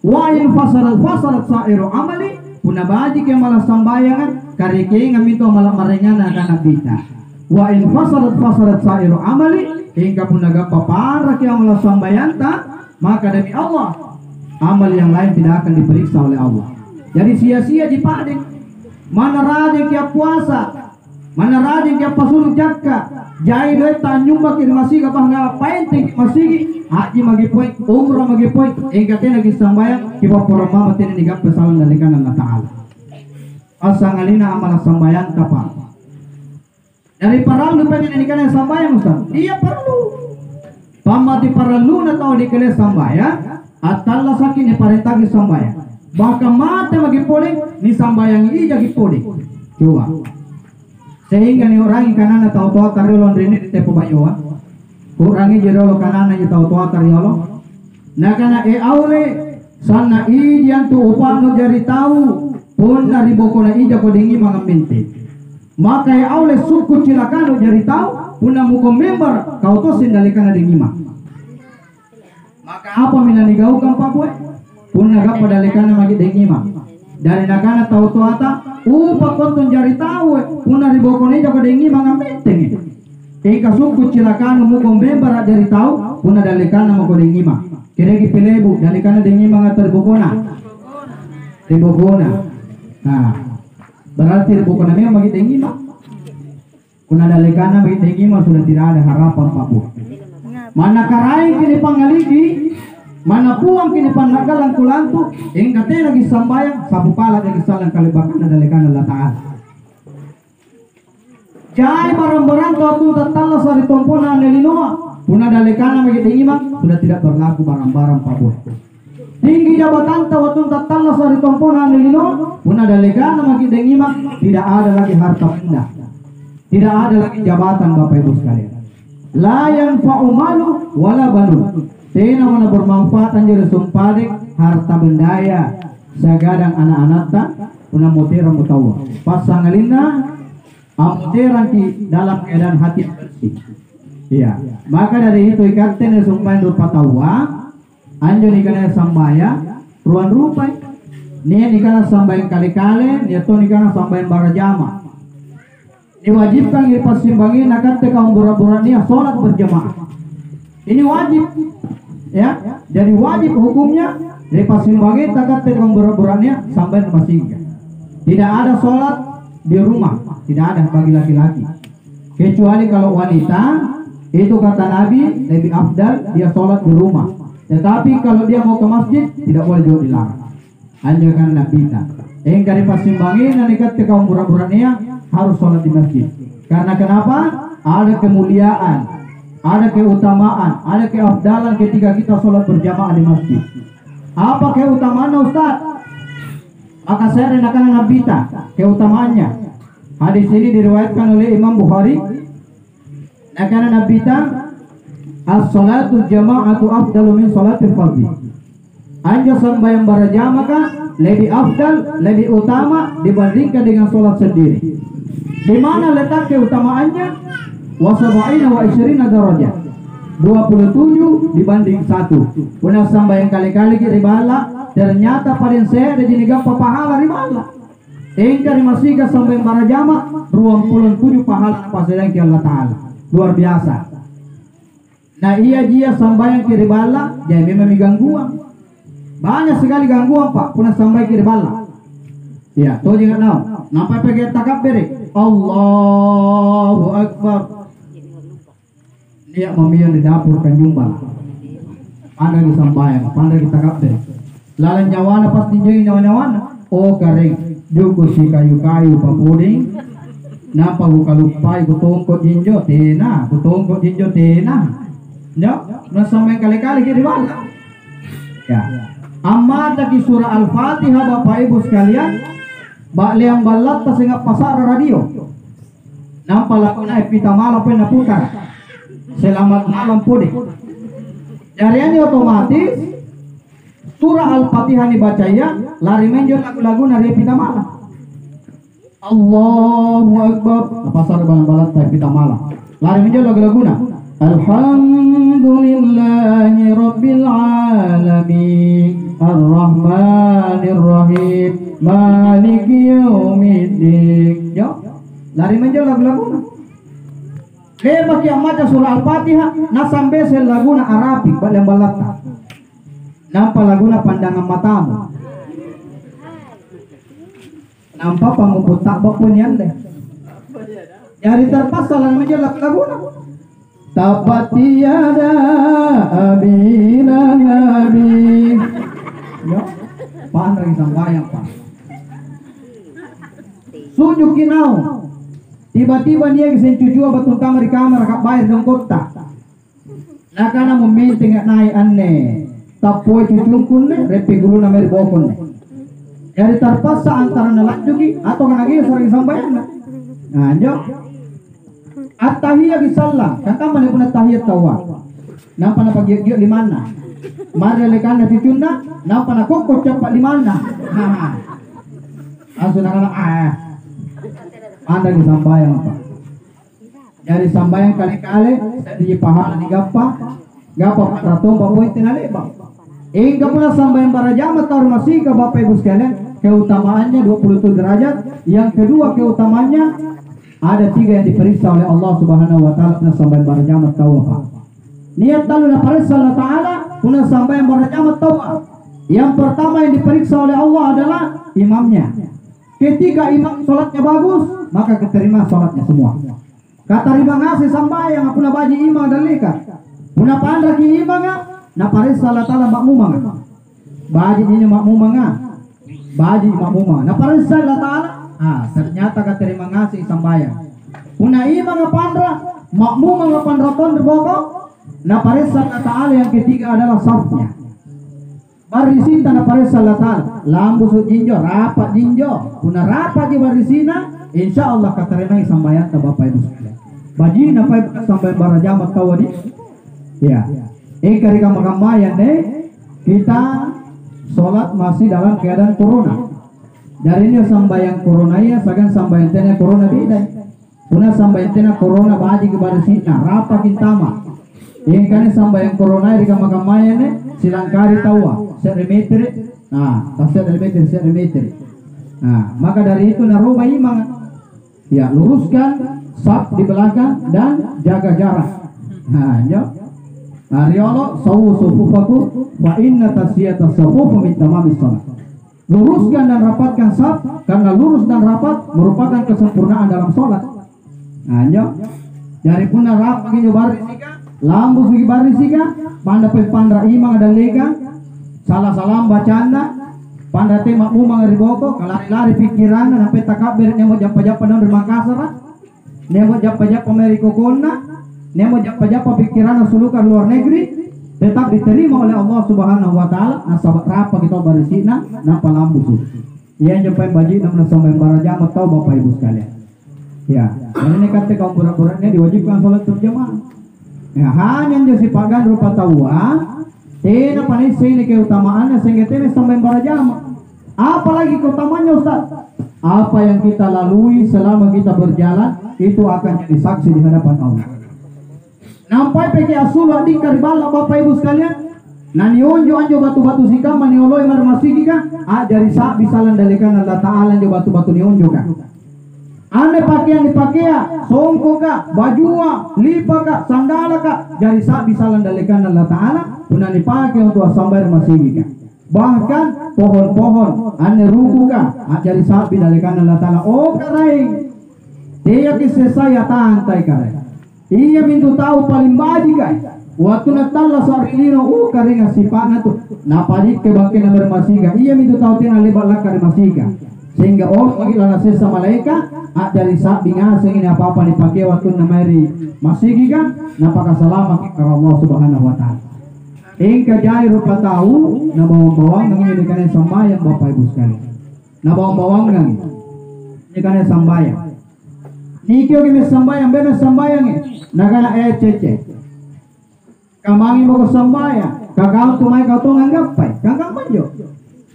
Wa in fasarat sa'iru amali puna baji ke malah sambayangan karike ngamito malah marengana kana bita. Wa in fasarat sa'iru amali hingga punaga papara ke malah sambayanta maka demi Allah amal yang lain tidak akan diperiksa oleh Allah. Jadi sia-sia dipading. Mana rajin kia puasa, mana rajin kia pasulu jakka jai doy tanjung bakir masih kapah ngapain tinggi masih haji magi poin umrah magi poin engkatnya lagi sambayang kipa porama mati ni gap pesalan dalikan Allah Taala asangalina amal sambayang kapah dari parang lupa ni kan sambayang Ustaz iya perlu pamati perlu na tahu di kele sambayang atalla sakin ni paretagi sambayang baka mata magi poling ni sambayang i jagi poling coba sehingga ni orang kanan tahu tua kariolon rini di tepo bayoa orang jero kanan ni tahu tua kariolon na kana aure sana i diantu upano jari tahu pun dari boko na ija ko dingi mga minti maka aule suku cilakano jari tahu puna muko member kau to sindalikan dingi ma maka apa minanigau kan papue puna ga padalikan magi dingi ma dari nakana tahu tua ta upa konton jari tahu puna ribokone jago dengi mga menteng ika suku cilakano muko member jari tahu puna dalikana muko dengi ma kiregi pilebu dalikana dengi mga terbokona nah berarti ribokona memang magi dengi ma puna dalikana magi dengi ma sudah tidak ada harapan papu mana karai kini pangaligi mana puang kini panagalang kulantu ingkate lagi sambayang sabu pala lagi salang kalibakan dalikan Allah Taala jai barang-barang kau tatalla sari tompona nelinoa puna dalikan bagi tinggi mak sudah tidak berlaku barang-barang pabu tinggi jabatan tawatun tatalla sari tompona nelinoa puna dalikan bagi tinggi mak tidak ada lagi harta benda tidak ada lagi jabatan Bapak Ibu sekalian la yanfa'u malu wala banun tena mana bermanfaat anjir sumpadik harta bendaya sagadang anak-anak tak puna mutera mutawa pasangalina amutera ki dalam keadaan hati bersih iya maka dari itu ikaten sumpahin rupa tawa anjo nikana sambaya ruan rupai nia nikana sambayan kali-kali nia to nikana sambayan barajama diwajibkan ipasimbangin akan teka umbura-bura nia sholat berjamaah ini wajib ya jadi wajib hukumnya dipasimbangin takat tekong berat-beratnya sampai masih tidak ada sholat di rumah tidak ada bagi laki-laki kecuali kalau wanita itu kata Nabi lebih afdal dia sholat di rumah tetapi kalau dia mau ke masjid tidak boleh juga dilarang anjurkan Nabi engkau dipasimbangin dan ikat tekong berat-beratnya harus sholat di masjid karena kenapa ada kemuliaan ada keutamaan, ada keafdalan ketika kita sholat berjamaah di masjid. Apa keutamaannya Ustaz? Maka saya rendahkan nabita keutamaannya. Hadis ini diriwayatkan oleh Imam Bukhari. Nakana nabita as-salatu jama'atu afdalu min salatil fardhi. Anja sembahyang berjamaah kan lebih afdal, lebih utama dibandingkan dengan sholat sendiri. Di mana letak keutamaannya? Wasaba'ina wa isyrina darajah 27 dibanding 1 punah sambayang kali-kali kiri bala ternyata paling saya ada jadi gapa pahala ribala engkar masih sambayang barajama 27 pahala pasedang ke Allah Ta'ala luar biasa nah iya dia sambayang kiri bala jadi memang gangguan banyak sekali gangguan Pak punah sambayang kiri bala ya tuh jangan tahu nampak pakai takbir Allahu Akbar dia memian di dapur kan jumbal pandang disambayang pandang kita kabeh lalan nyawana pasti jadi nyawana oh kering juku si kayu-kayu papuding napa buka lupai kutungkot jinjo tena kutungkot jinjo tena ya nasamay kali-kali kiri bala ya amma taki surah al-fatihah Bapak Ibu sekalian bak liang balat ta singap pasar radio nampak lakuna epita malam pun naputar selamat malam pudi jariannya otomatis surah al-fatihah dibaca ya lari menjol lagu-lagu nari epita malam Allahu Akbar pasar balat ta epita malam lari menjol lagu-lagu na Alhamdulillahi Rabbil Alamin Ar-Rahmanir Rahim Maliki Yaumiddin yo lari menjol lagu-lagu na Leba kia maca surah Al-Fatihah nasambe sel laguna Arabi balem balata. Nampa laguna pandangan matamu. Nampa pangumput takbak pun yande. Jadi terpaksa lah menjelak laguna. Tabat tiada abila nabi. Yo, pan lagi sambayang pan. Sujuk kinau. Tiba-tiba dia kesen cucua batong kamar di kamar kak bayar dong kota. Nah karena meminting naik aneh. Tapoy cucungkun ne, repi gulu nameri bokon ne. Jadi terpaksa antara nalanjuki atau kan lagi sering sambayang. Nah, jo. At-tahiyat bisallah, kata mana pun tahiyat tawa. Nampak na pagiyag di mana? Mari lekan na cucuna, nampak na kok cepat di mana? Nah. Langsung nak Anda di sambayang apa? Jadi sambayang kali-kali di pahala di gapa ratong bapak tinale bang. Hingga pula sambayang barajama tahu masih ke Bapak Ibu sekalian, keutamaannya 27 derajat. Yang kedua keutamaannya ada 3 yang diperiksa oleh Allah Subhanahu wa taala pada sambayang barajama tahu apa? Niat lalu na periksa Allah taala puna sambayang barajama tahu. Yang pertama yang diperiksa oleh Allah adalah imamnya. Ketika imam sholatnya bagus, maka keterima sholatnya semua. Kata terima ngasih sambayang apuna baji imam dan leka. Puna pandra ki imam na parisa Allah taala makmumang. Baji ini makmumang. Baji makmumang. Na parisa Allah taala. Ternyata keterima ngasih sambayang. Puna imam pandra makmumang pandra ton berboko. Na parisa Allah taala yang ketiga adalah safnya. Barisita na parisa Allah taala. Lambu su jinjo rapat jinjo. Puna rapat di barisina, insyaallah keterima sambayang ta Bapak Ibu sekalian. Baji na pai sambayang barajama tawadi. Ya. Karika makamayan kita sholat masih dalam keadaan corona. Dari ini sambayang corona ya, sagan sambayang tena corona beda. Puna sambayang tena corona baji ke barisina rapa kintama. Kani sambayang corona di makamayan silangkari tawa, serimetri. Serimetri. Nah, maka dari itu narubah imam. Ya, luruskan saf di belakang dan jaga jarak. Nah, ya. Riolo sawu sufufaku wa inna tasiyata sufufu min tamamis shalah. Luruskan dan rapatkan saf karena lurus dan rapat merupakan kesempurnaan dalam salat. Nah, yo. Jari pun rapat nyo barisika, lambu sugi barisika, panda pandra imang ada lega, salah salam bacanda, panda te makmumang riboko, kalari-lari pikiran sampai takabir nya mo japa-japa nang Makassar. Nya mo japa-japa Amerika konna. Nemo japa-japa pikiran sulukan luar negeri tetap diterima oleh Allah Subhanahu wa taala. Nasabat rapa kita barisina napa lambu su. Iya nyampai baji namna sampai barajama tahu Bapak Ibu sekalian. Ya, dan ini kata kaum budak-budaknya diwajibkan salat berjamaah. Ya, hanya si pagan rupa tawa. Tena panisi ini keutamaannya sehingga tena sampai barajama. Apalagi keutamaannya Ustaz? Apa yang kita lalui selama kita berjalan itu akan jadi saksi di hadapan Allah. Nampai peke asul adik karibala Bapak Ibu sekalian. Nani onjo anjo batu-batu sikama ni oloi marmasigi ka. Dari sa bisalan dalikan Allah Ta'ala anjo batu-batu ni onjo ka. Ane pakaian dipakai, songko ka, bajua, lipa ka, sandala ka. Dari sa bisalan dalikan Allah Ta'ala puna dipakai untuk sambar masigi ka. Bahkan pohon-pohon ane ruku ka. Dari sa bidalikan Allah Ta'ala. Oh karai. Dia kisah saya tantai karai. Iya mintu tahu paling baji kai. Waktu natala sarilino karinga sipana tu. Napadik ke bangke na bermasiga. Iya mintu tahu tina lebat lakar masiga. Sehingga lagi lana sesa malaika dari sak binga sehingga apa-apa dipakai waktu namari masigi kan napaka salamat kepada Allah Subhanahu wa taala. Hingga jai rupa tahu na bawang-bawang nang ini kana sambayang Bapak Ibu sekalian. Na bawang-bawang nang ini kana sambayang. Nikyo kami sambayang bebe sambayang nagana cece. Kamangi mo ko sambayang. Kagao tumay kau tong anggap pai. Kangkang manjo.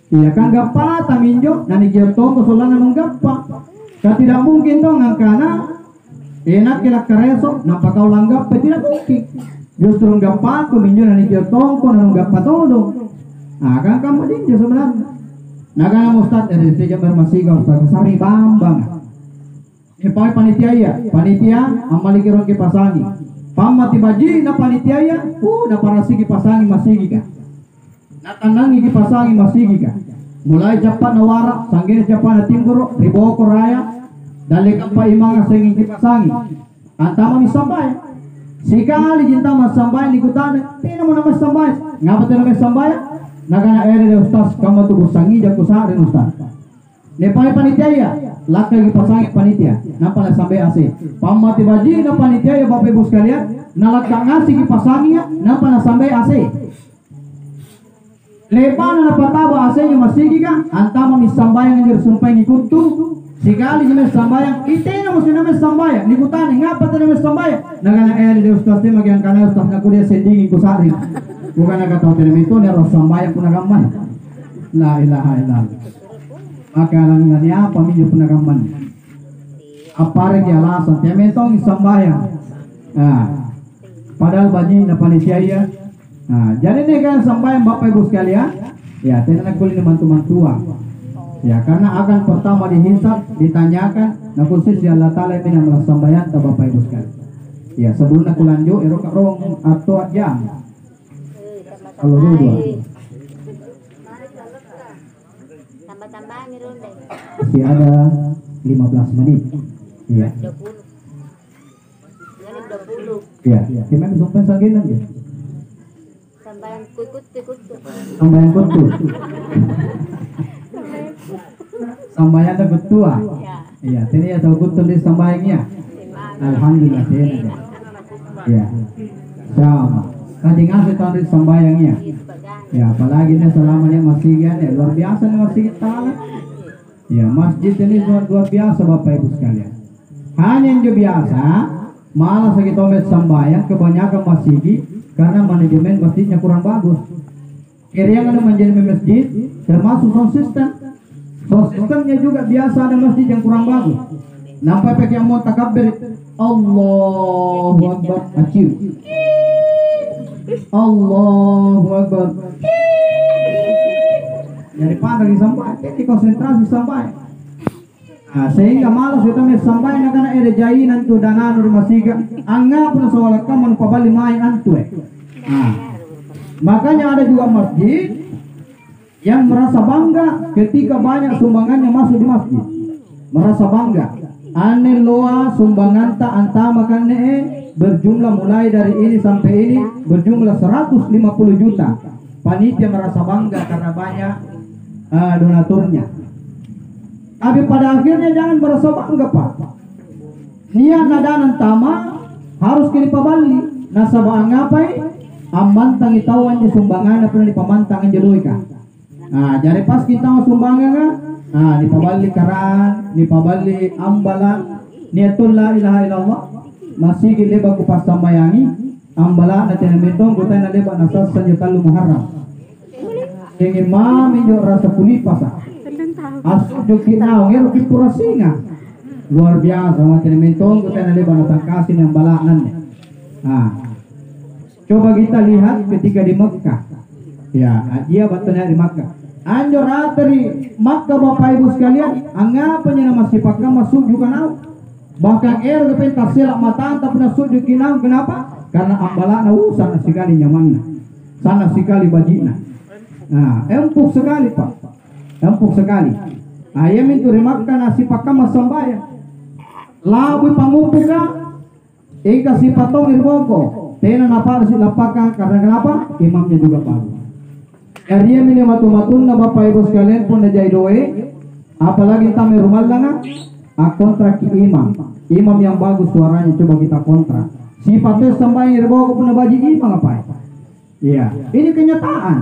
Iya kangkap pa taminjo nanigyo tong ko solana manggappa. Tidak mungkin dong angkana enak kila kareso napakau langgap pa tidak mungkin. Justru ngappa ko minjo nanigyo tong ko nanggappa todo. Kangkang mo din sebenarnya. Nagana mo Ustaz dari sejak bermasiga Ustaz Sari Bambang. Ipai panitia ya, panitia amaliki ron kipasangi. Pamati baji na panitia ya, na parasi kipasangi masigi ka. Natanangi kipasangi masigi ka. Mulai Japan na wara, sanggini Japan na tingguro, riboko raya. Dali ka pa imang singing kipasangi. Antama mi sambay. Sikali jinta mas sambay ni kutana. Tino mo na mas sambay. Ngapa tino mas sambay? Nagana ere de ustaz kama tu busangi jak kusare ustaz. Ne pai panitia ya. Lakai kipasangi panitia. Napa na sampai ase. Pamati baji na panitia ya Bapak Ibu sekalian. Nalak ngasih kipasangi ya. Napa na sampai ase. Lepan na pataba ase nya masigi ka. Antama mi sambayang ngir sumpay ni kutu. Sikali jemes sambayang, itena mo sinames sambayang, nikutani ngapa tena mes sambayang? Nagana eri de ustaz te magian kana ustaz na kudia sendingi kusari. Bukan naga tau tena itu ne ros sambayang punagaman. La ilaha illallah. Maka lang ngani apa minyo punagaman. Apare ki alasan te mentong sambayang. Padahal banyi na panitia ya. Jadi ne kan sambayang Bapak Ibu sekalian, ya tena nagkuli ni mantu-mantua. Ya karena akan pertama dihisab, ditanyakan, nah khusus ya Allah Ta'ala yang sambayan ke Bapak Ibu sekalian. Ya sebelum aku lanjut, erok rong atau jam. Kalau dua. Masih ada 15 menit. Iya. Iya. Gimana sampai saginan ya? Sambayan kutut. Sambayan kutut. Sambayan ada betua. Iya, ini ya tahu betul di sambayangnya. Alhamdulillah ini. Ya. Sama. Tadi ngasih tahu di sambayangnya. Ya, apalagi ini selamanya masih ya, luar biasa nih masjid kita. Ya, masjid ini luar biasa Bapak Ibu sekalian. Hanya yang biasa, malah segitu met sambayang kebanyakan masjid karena manajemen masjidnya kurang bagus. Kira yang ada manajemen masjid termasuk sound system. Sistemnya juga biasa ada masjid yang kurang bagus. Nampak pakai yang mau takbir Allahu Akbar aciu. Allahu Akbar. Jadi pandang sampai, jadi konsentrasi sampai. Sehingga malas kita sampai na kana ere jainan tu danan rumah siga. Anggap na soal kamu pabali main antu. Makanya ada juga masjid yang merasa bangga ketika banyak sumbangannya masuk di masjid. Merasa bangga. Ane loa sumbangan tak antama kan berjumlah mulai dari ini sampai ini berjumlah 150 juta. Panitia merasa bangga karena banyak donaturnya. Tapi pada akhirnya jangan merasa bangga Pak. Niat nadanan tama harus kini pabali. Nasabah ngapai? Amantang itawannya sumbangan pernah dipamantangan jeluika. Jadi pas kita mau sumbangan dipabali karan, dipabali ambalan, niatul la ilaha illallah, masih gile baku pas sambayangi, ambalan nanti nemetong kita nade bak nasas sanjutalu muharram. Ingin mami jo rasa kulit pasah, asal jo kinau ngero kipura singa, luar biasa nanti nemetong kita nade bak nasas kasih yang balanan. Coba kita lihat ketika di Mekah. Ya, dia batanya di Makkah. Anjur dari Makkah Bapak Ibu sekalian, anggapannya nama si pakam masuk juga nau. Bahkan kepen terselak mata tak pernah sujud kinau. Kenapa? Karena ambalana sana sekali nyamanna. Sana sekali bajina. Empuk sekali Pak. Empuk sekali. Ayam itu di Makkah nasi pakam masambaya. Labu pangumpuka. Ika si patong irboko. Tena napa harus dilapakan karena kenapa? Imamnya juga bagus. Dia ini matu-matun na Bapak Ibu sekalian pun na jai doe. Apalagi kami rumah langa. Kontrak imam. Imam yang bagus suaranya coba kita kontrak. Sifatnya sampai irbawa pun na baji imam apa? Iya. Ini kenyataan.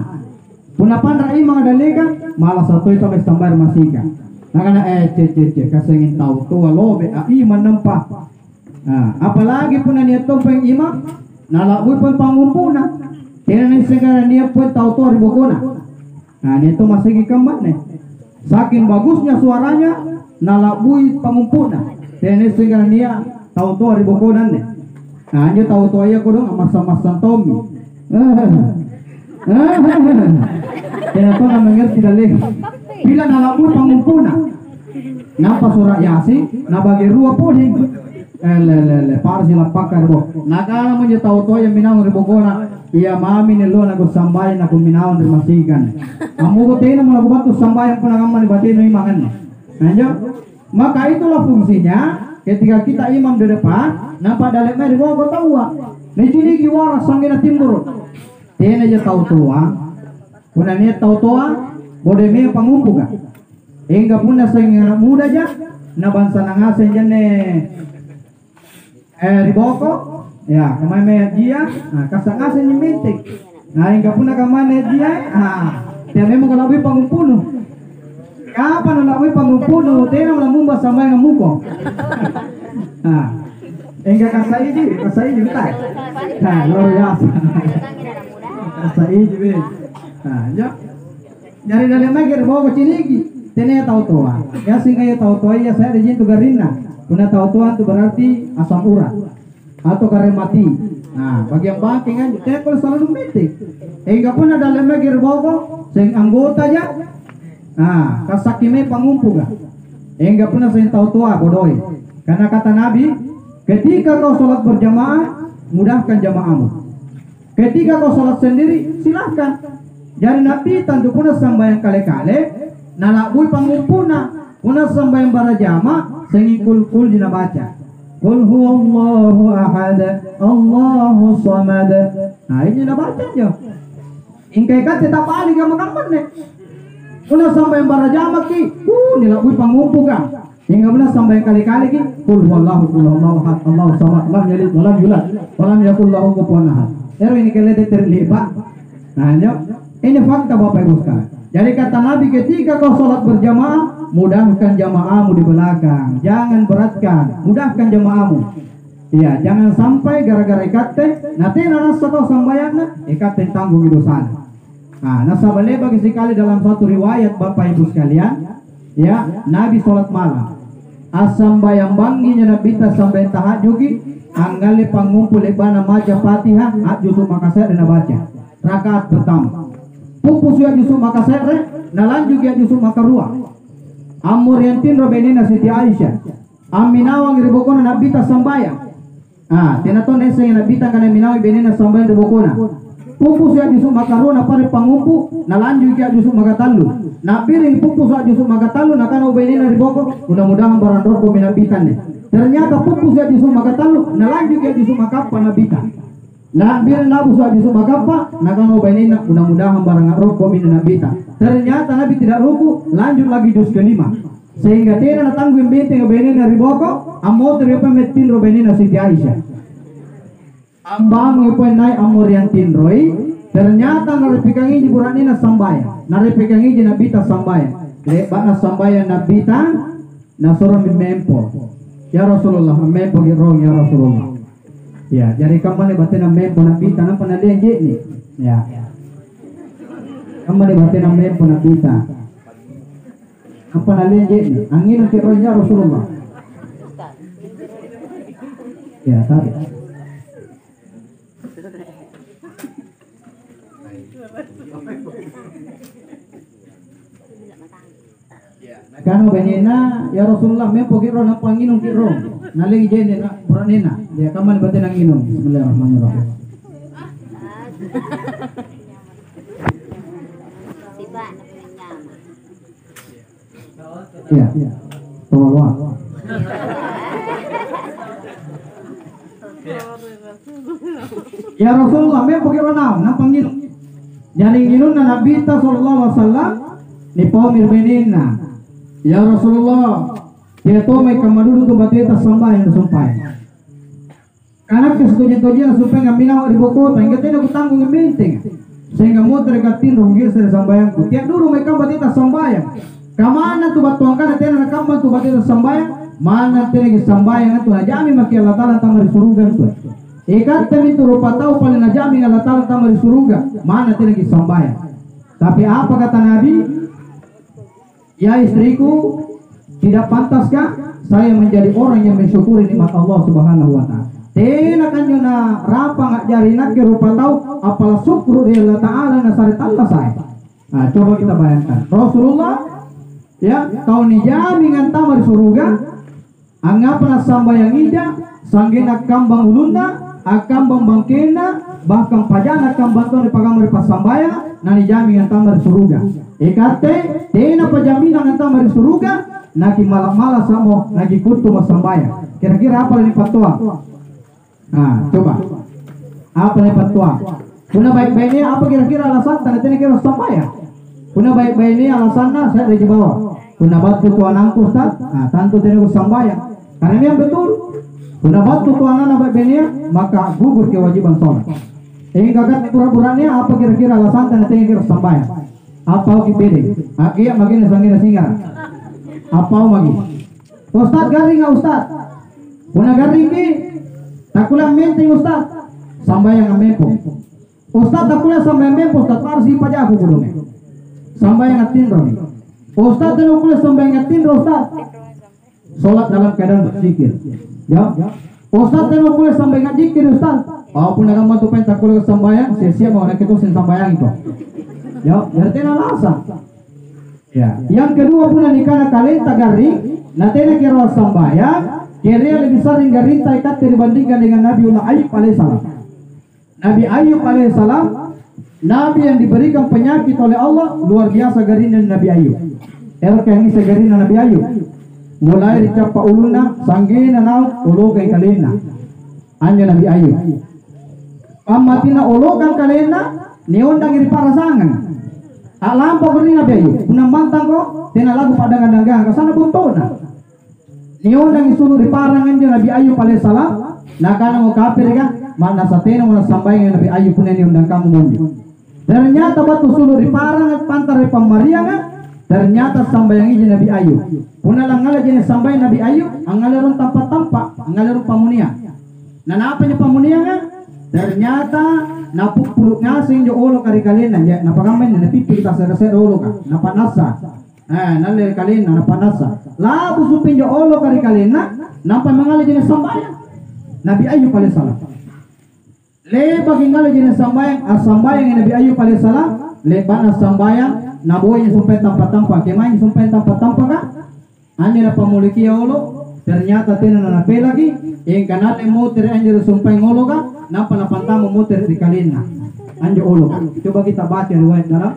Puna pandra imam ada lega. Malah satu itu sampai masih kan. Nah karena kasengin tahu tua lobe imam nampak. Apalagi pun niat tompeng imam. Nalakui pun pangumpuna. Kena sekarang dia pun tahu ribokona. Ini itu masih kembat nih. Saking bagusnya suaranya, nalakui pangumpuna. Kena sekarang dia tahu ribokona nih. Dia tahu ya kodong masa-masa Tommy. Kena tuh namanya tidak leh. Bila nalakui pangumpuna. Napa surat Yasin, nabagi ruah puding. Parsi lapakar bo. Nagala mo tahu yang minang ribokona. Iya mami nelo nago sambayan ako minaon di masigan. Amu ko tena mo nago batu sambayan po nagaman ni batino imangan. Nanjo Maka itulah fungsinya ketika kita imam di depan, nampak dalam di bawah kau tahu nih sini giwara sanggina timur. Tiada aja tahu tua, punya niat tahu tua, boleh me pangumpu kan? Enggak punya sayang anak muda aja, na bangsa nangasen jene di bawah kau, ya kemana dia, nah kasangasen yang mintik, nah enggak punya kemana dia, tiada memang kalau lebih pangumpuno. Kapan nalaway pangumpuno, tena mula sama yang muko. Enggak kasai betul. Nah, luar biasa. Kasai be. Ya. Dari dalam lagi bawa ke ciniki, tena tahu tua. Ya singa ya tahu tua ya saya dijin tu garina. Punya tahu tua itu berarti asam urat atau kare mati. Nah, bagi yang bangking kan, tena kalau selalu metik. Enggak pun ada dalam lagi bawa sing anggota aja. Nah, kasakime pangumpu gak? Enggak pernah saya tahu tua bodoi. Karena kata Nabi, ketika kau sholat berjamaah, mudahkan jamaahmu. Ketika kau sholat sendiri, silahkan. Jadi Nabi tentu puna sambayang kale-kale, nalakbui pangumpuna, puna sambayang barajama, sengikul kul dina baca. Qul huwallahu ahad, Allahu samad. Nah, ini na baca aja. Ingkai kata tak balik gampang nih. Puna sampai barajama ki, nilakui pangumpu kan? Hingga puna sampai kali-kali ki, Qul huwallahu ahad, Allahu samad, lam yalid wa lam yulad, wa lam yakul lahu kufuwan ahad. Ini kelihatan terlibat. Nah, ini fakta Bapak Ibu sekalian. Jadi kata Nabi, ketika kau sholat berjamaah, mudahkan jamaahmu di belakang, jangan beratkan, mudahkan jamaahmu. Iya, jangan sampai gara-gara ikate, nanti nasa kau sambayangna, ikate tanggung dosa. Nah, nasabale bagi sekali dalam satu riwayat Bapak Ibu sekalian, ya Nabi sholat malam. Asam bayang banginya Nabi ta sampai tahajudi, anggali pangumpul ibana maja Fatihah, jusuk makasir dan baca. Rakaat pertama. Pupus ya jusuk makasir, nalanjut ya jusuk makarua. Amur yantin robenina Siti Aisyah. Aminawa ngiribokona Nabi ta sambayang. Tinaton eseng Nabi ta kana minawi benina sambayang ribokona. Pupus ya jusuk makaruna pare pangumpu nalanjut ya jusuk makatalu na piring pupus ya jusuk makatalu nakana ubenina riboko mudah-mudahan barang roko minabitan nih. Ternyata pupus ya jusuk makatalu nalanjut ya jusuk makapa nabitan na piring nabus ya jusuk makapa nakana ubenina mudah-mudahan barang roko minabitan. Ternyata Nabi tidak ruku, lanjut lagi juz kelima sehingga tidak natanggung binti ubenina riboko amot riapa metin ubenina Siti Aisyah. Ambang ipoy naik amor yang tinroi, ternyata naripikangi jiburanina sambaya, naripikangi jinabita sambaya, lebana sambaya nabita, nasoro mempo, ya Rasulullah mempo girong ya Rasulullah, ya jadi kamu batin mempo nabita, nampak nade nih, ya, kamu batin mempo nabita, nampak nade nih, angin girong ya Rasulullah, ya tadi. Kano benina ya Rasulullah me pogiro na panginom kiro naling jene na buranina ya kaman batin ang inom. Bismillahirrahmanirrahim. Siba na pinanyama. Ya. Tawa. Ya Rasulullah me pogiro na panginom. Jadi inom na Nabi sallallahu alaihi wasallam ni pomir benina. Ya Rasulullah, dia tahu mereka madulu tu bateta sambah yang sampai. Karena kesetujuan supaya ngambil awak di bokota, hingga tidak kutanggung penting. Sehingga mau tergatin rugi dari sambayang. Tiap dulu mereka bateta sambayang. Kamana tu batuang kan tena nakam tu bateta sambayang, mana tena sambayang tu najami maki Allah Taala tamar suruga tu. Ikat temi tu rupa tahu paling najami Allah Taala tamar suruga, mana tena sambayang. Tapi apa kata Nabi? Ya istriku, tidak pantaskah saya menjadi orang yang mensyukuri nikmat Allah Subhanahu wa taala? Tena kan na rapa ngak jari nak rupa tahu apalah syukur Allah taala nasaret Allah saya. Nah, coba kita bayangkan. Rasulullah ya, kau ni jami ngan tamar suruga, anggapan sambayang ija, sanggena kambang ulunda, akambang bangkena, bahkan pajana kambang di pagamar pasambayang, nani jami ngan tamar suruga. Ikate tena pajaminan ngan tamar suruga, naki malas samo naki kutu mas sembahyang. Kira-kira apa ini fatwa? Nah, coba. Apa ini fatwa? Puna baik-baiknya apa kira-kira alasan tanda tanya kira sembahyang? Puna baik-baiknya alasannya saya dari bawah. Puna batu tuan angku Ustaz. Nah, tentu tidak sembahyang. Karena ini yang betul. Puna batu tuan anak baik-baiknya maka gugur kewajiban sholat. Ini kakak pura-puranya apa kira-kira alasan tanda tanya kira sembahyang? Apa oke pede? Akia magina sangina singar. Apa lagi? Ustaz garing nggak Ustaz? Puna garing ki? Takulah menting Ustaz. Sambayang amempo. Ustaz takulah sambayang amempo Ustaz parsi paja aku kulungnya. Sambayang atindro nih. Ustaz takulah sambayang atindro Ustaz. Sholat dalam keadaan berzikir. Ya. Ustaz takulah sambayang zikir Ustaz. Apapun yang kamu tuh takulah sambayang, sia-sia mau nak itu sen sambayang itu. Ya, berarti alasan. Ya. Yang kedua pun nikah kalian tagari, natena kira sambayang, kira lebih sering garinta ikat dibandingkan dengan Nabi Ayub alaihissalam. Nabi Ayub alaihissalam, Nabi yang diberikan penyakit oleh Allah luar biasa garinda Nabi Ayub. Erok yang bisa garinda Nabi Ayub. Mulai dicapa uluna, sanggina nau, ulu kay kalina. Anya Nabi Ayub. Pamatina ulu kang kalina, niundang iri parasangan. Alam pagurni Nabi Ayub. Punang bantang ko, tinalago padangan-dangang kasana buntona. Niundang isulu di parangan dia Nabi Ayub alaihissalam, nakana mo kafir kan, mana satena mo sambayang Nabi Ayub punya niundang kamu mundi. Ternyata batu sulu di parangan pantar di pamariangan, ternyata sambayangi Nabi Ayub. Puna lang ngala jenis sambayang Nabi Ayub, ang ngalarong tampa-tampa, ang ngalarong pamunia. Nanapa niya pamunia nga? Ternyata napupulok ngasing yung ulo karikalina ya napagamay na napipi kita sa ulo ka napanasa nalil kalina napanasa labo supin yung ulo karikalina napamangali din sambayang Nabi Ayub alaihissalam lebag ingali din sambayang sambayang Nabi Ayub alaihissalam lebag na sambayang nabuhay niya sumpay tampa-tampa kaya may sumpay tampa-tampa ka ani na pamuliki yung ulo ternyata tinananape lagi yung kanat mo tira ang sumpay ng ulo ka napantamo muter di kalina anjo ulo. Coba kita baca riwayat dalam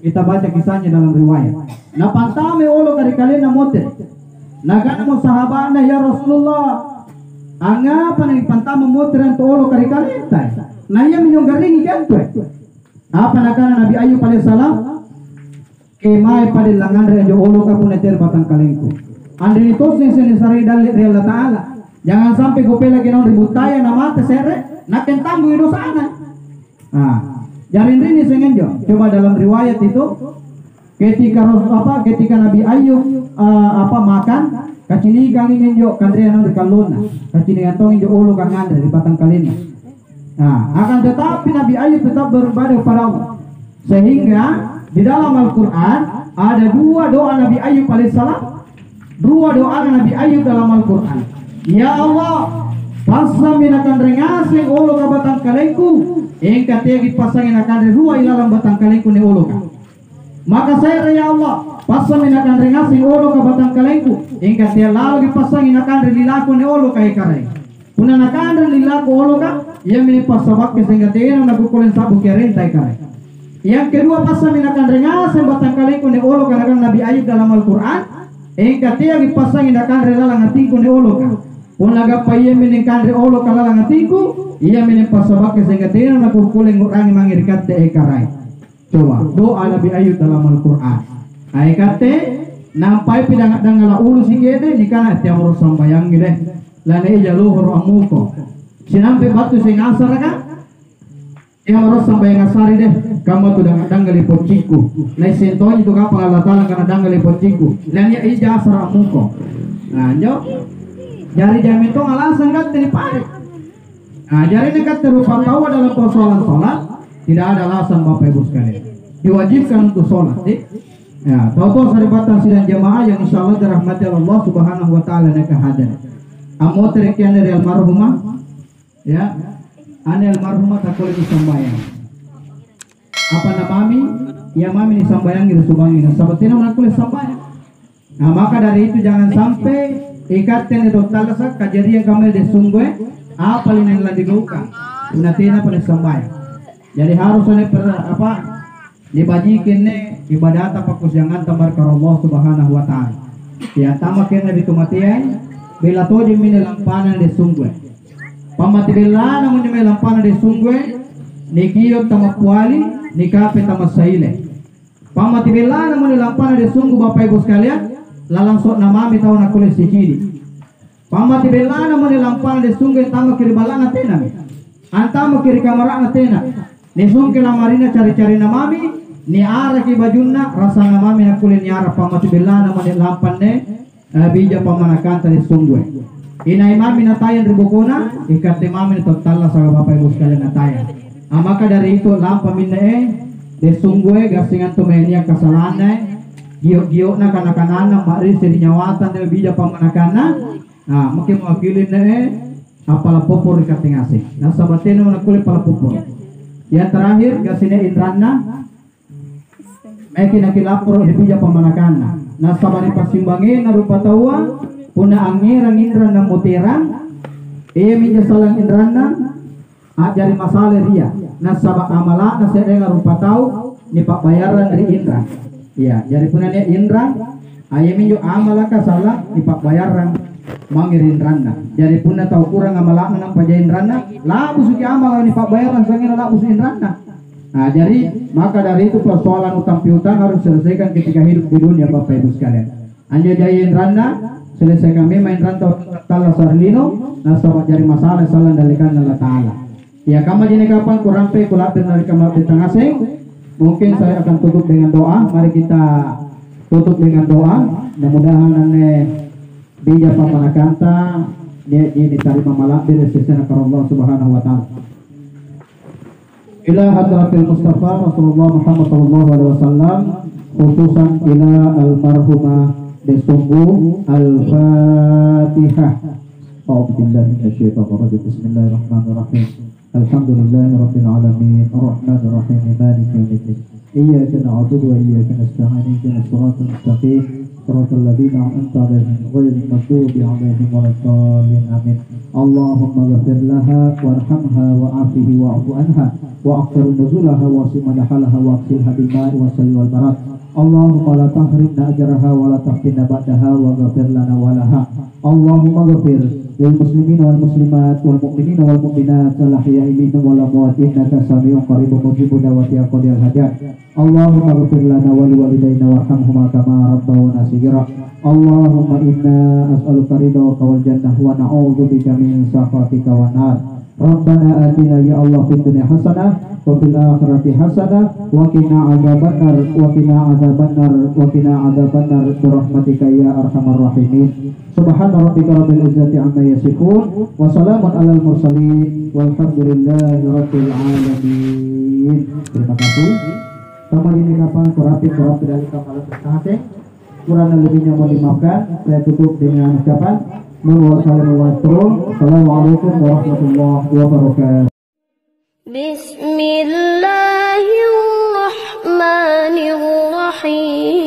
kita baca kisahnya dalam riwayat. Napantame ulo di kalina muter. Nagana mo sahabana ya Rasulullah. Anga panang pantamo muter anto ulo di kalina. Naya minyong garing ikan tu. Apa nakana Nabi Ayub alaihissalam? Kemai padilangan re anjo ulo ka puneter batang kalengku. Andri itu sini sari dalil Allah Taala. Jangan sampai gope lagi non ribut kaya nama tesere. Naken tangguh itu sana. Nah, jarin ini sengaja. Coba dalam riwayat itu, ketika Nabi Ayub makan, kacini kang ingin jo kandrian di kaluna, kacini kantong jo ulu kang andre di batang kalina. Nah, akan tetapi Nabi Ayub tetap beribadah kepada Allah. Sehingga di dalam Al-Quran ada dua doa Nabi Ayub alaihissalam, dua doa Nabi Ayub dalam Al-Quran. Ya Allah. Pasangin akan rengasing ulo ka batang kalengku, engka tegi pasangin akan rua ilalang batang kalengku ni ulo ka. Maka saya ya Allah, pasangin akan rengasing ulo ka batang kalengku, engka tiya lalu pasangin akan lilaku ni ulo ka ikaray. Puna akan lilaku ulo ka, ia mini pasabak sehingga tiya nagukulin sabu kerenta ikaray. Yang kedua pasangin akan rengasing batang kalengku ni ulo ka nagang Nabi Ayub dalam Al-Quran, engka tiya pasangin akan relalang atingku ni ulo ka. Unaga pa iya miningkandri olo kalalang atiku, iya minipasabak sehingga tino nakukuling ngurangi mangirikat te ekaray. Coba doa Nabi Ayub dalam Al-Quran. Aikate nampai pidangat-dangala ulu si kede nikana tiang urus sambayang gede. Lane ija luhur amuko. Sinampe batu sing asar ka? Tiang urus sambayang asari deh. Kamu tu dangat-danggali pociku. Lai sentoy itu kapal Allah Ta'ala kana danggali pociku. Lane ija asar amuko. Nah, jauh. Jari jamin itu alasan kan dari pare. Nah, jari nekat terupa tahu dalam persoalan sholat tidak ada alasan Bapak Ibu sekalian. Diwajibkan untuk sholat. Ya, tahu saribatan sidang jamaah yang insya Allah dirahmati Allah Subhanahu Wa Taala nak hadir. Amo terikian dari almarhumah, ya, ane almarhumah tak boleh disambayang. Apa namami? Ya mami disambayang gitu subangin. Sabatina mana boleh sambayang. Nah, maka dari itu jangan sampai ikaten itu talasak kejadian kami di sungguh apa yang dilakukan unatina pada sambayang. Jadi harus dibajikin nih ibadat apa kusiangan tambar karo Allah Subhanahu Wa Taala. Ya tama kena di kematian bela toje mine lampanan de sunggue. Pamati bela namun de lampanan de sunggue ni kiyo tama kuali ni kape tama saile. Pamati bela namun de lampanan de sunggu Bapak Ibu sekalian lalang sok namami tahu nak kulit sikidi. Pamati bela namun de lampanan de sunggue tama kiri balana tena. Antama kiri kamara tena. Ni sungke lamarina cari-cari namami ni ara ki bajunna rasa namami nak kulit ni ara pamati bela namun de lampanne bija pamanakan tadi sungguh. Ina imami natayan ribukona ikat imami totalla sa Bapak Ibu sekalian natayan. Maka dari itu lampa minne de sungguh gasingan tumenia kasalana giok-giok na kana-kanana mari seri nyawatan de bija pamanakana. Mungkin mewakili apala popor ikat ngasih. Nah sabatena mana kulit pala popor. Yang terakhir gasine indrana Eki nak lapor di bija pamanakana. Nah sabari pasimbangin na rupa tawa puna angirang indran na mutirang iya minja salang indrana ajari masalah dia. Nah sabak amala na sedeng rupa tau ni pak bayaran dari indra. Iya, jadi puna ni indra ayah minjo amala ka salah ni pak bayaran mangir indrana. Jadi puna tau kurang amala na pajah indrana labu suki amala ni pak bayaran sangira labu suki indrana. Nah jadi maka dari itu persoalan utang piutang harus selesaikan ketika hidup di dunia Bapak Ibu sekalian. Anja jaya indrana selesaikan memang indrana tala sarlino nasabak jari masalah salah dalikan Allah Ta'ala. Ya kamu jadi kapan kurang pe kulapir dari kamar bintang asing. Mungkin saya akan tutup dengan doa. Mari kita tutup dengan doa. Mudah-mudahan ane bija pamanakanta dia diterima malapir sesana Allah Subhanahu Wa Ta'ala. Ila hadratil Mustafa Rasulullah Muhammad sallallahu alaihi wasallam khususan ila almarhumah Desunggu Al-Fatihah. A'udzubillahi minasyaitonir rajim. Bismillahirrahmanirrahim. Alhamdulillahirabbil alamin arrahmanir rahim maliki yaumiddin. Iyyaka na'budu wa iyyaka nasta'in ihdinas siratal mustaqim siratal ladzina an'amta 'alaihim ghairil maghdubi 'alaihim waladdallin. Amin. Allahumma ighfir laha warhamha wa'afihi wa'fu anha wa'aghfir nuzulaha wa'sim madhalaha wa'ghsilha bil ma'i was-salji wal barat. Allahumma la tahrimna ajraha wa la taftinna ba'daha wa ghfir lana wa laha. Allahumma ghfir lil muslimin wal muslimat wal mu'minin wal mu'minat al ahya'i minhum wal amwat innaka sami'un qaribun mujibud da'wati qadil hajat. Allahumma ghfir lana wa liwalidayna warhamhuma kama rabbawna shighra. Allahumma inna as'aluka ridhaka wal jannah wa na'udzubika min sakhatika wan nar. Rabbana atina ya Allah fid dunya hasanah wa fil akhirati hasanah wa qina adzabannar wa qina adzabannar wa qina adzabannar bi rahmatika ya arhamar rahimin. Subhana rabbika rabbil izzati amma yasifun wa salamun alal mursalin walhamdulillahi rabbil alamin. Terima kasih. Sama ini kapan kurapin dari kapal berkasih. Kurang lebihnya mohon dimaafkan. Saya tutup dengan ucapan Assalamualaikum warahmatullahi wabarakatuh. Bismillahirrahmanirrahim.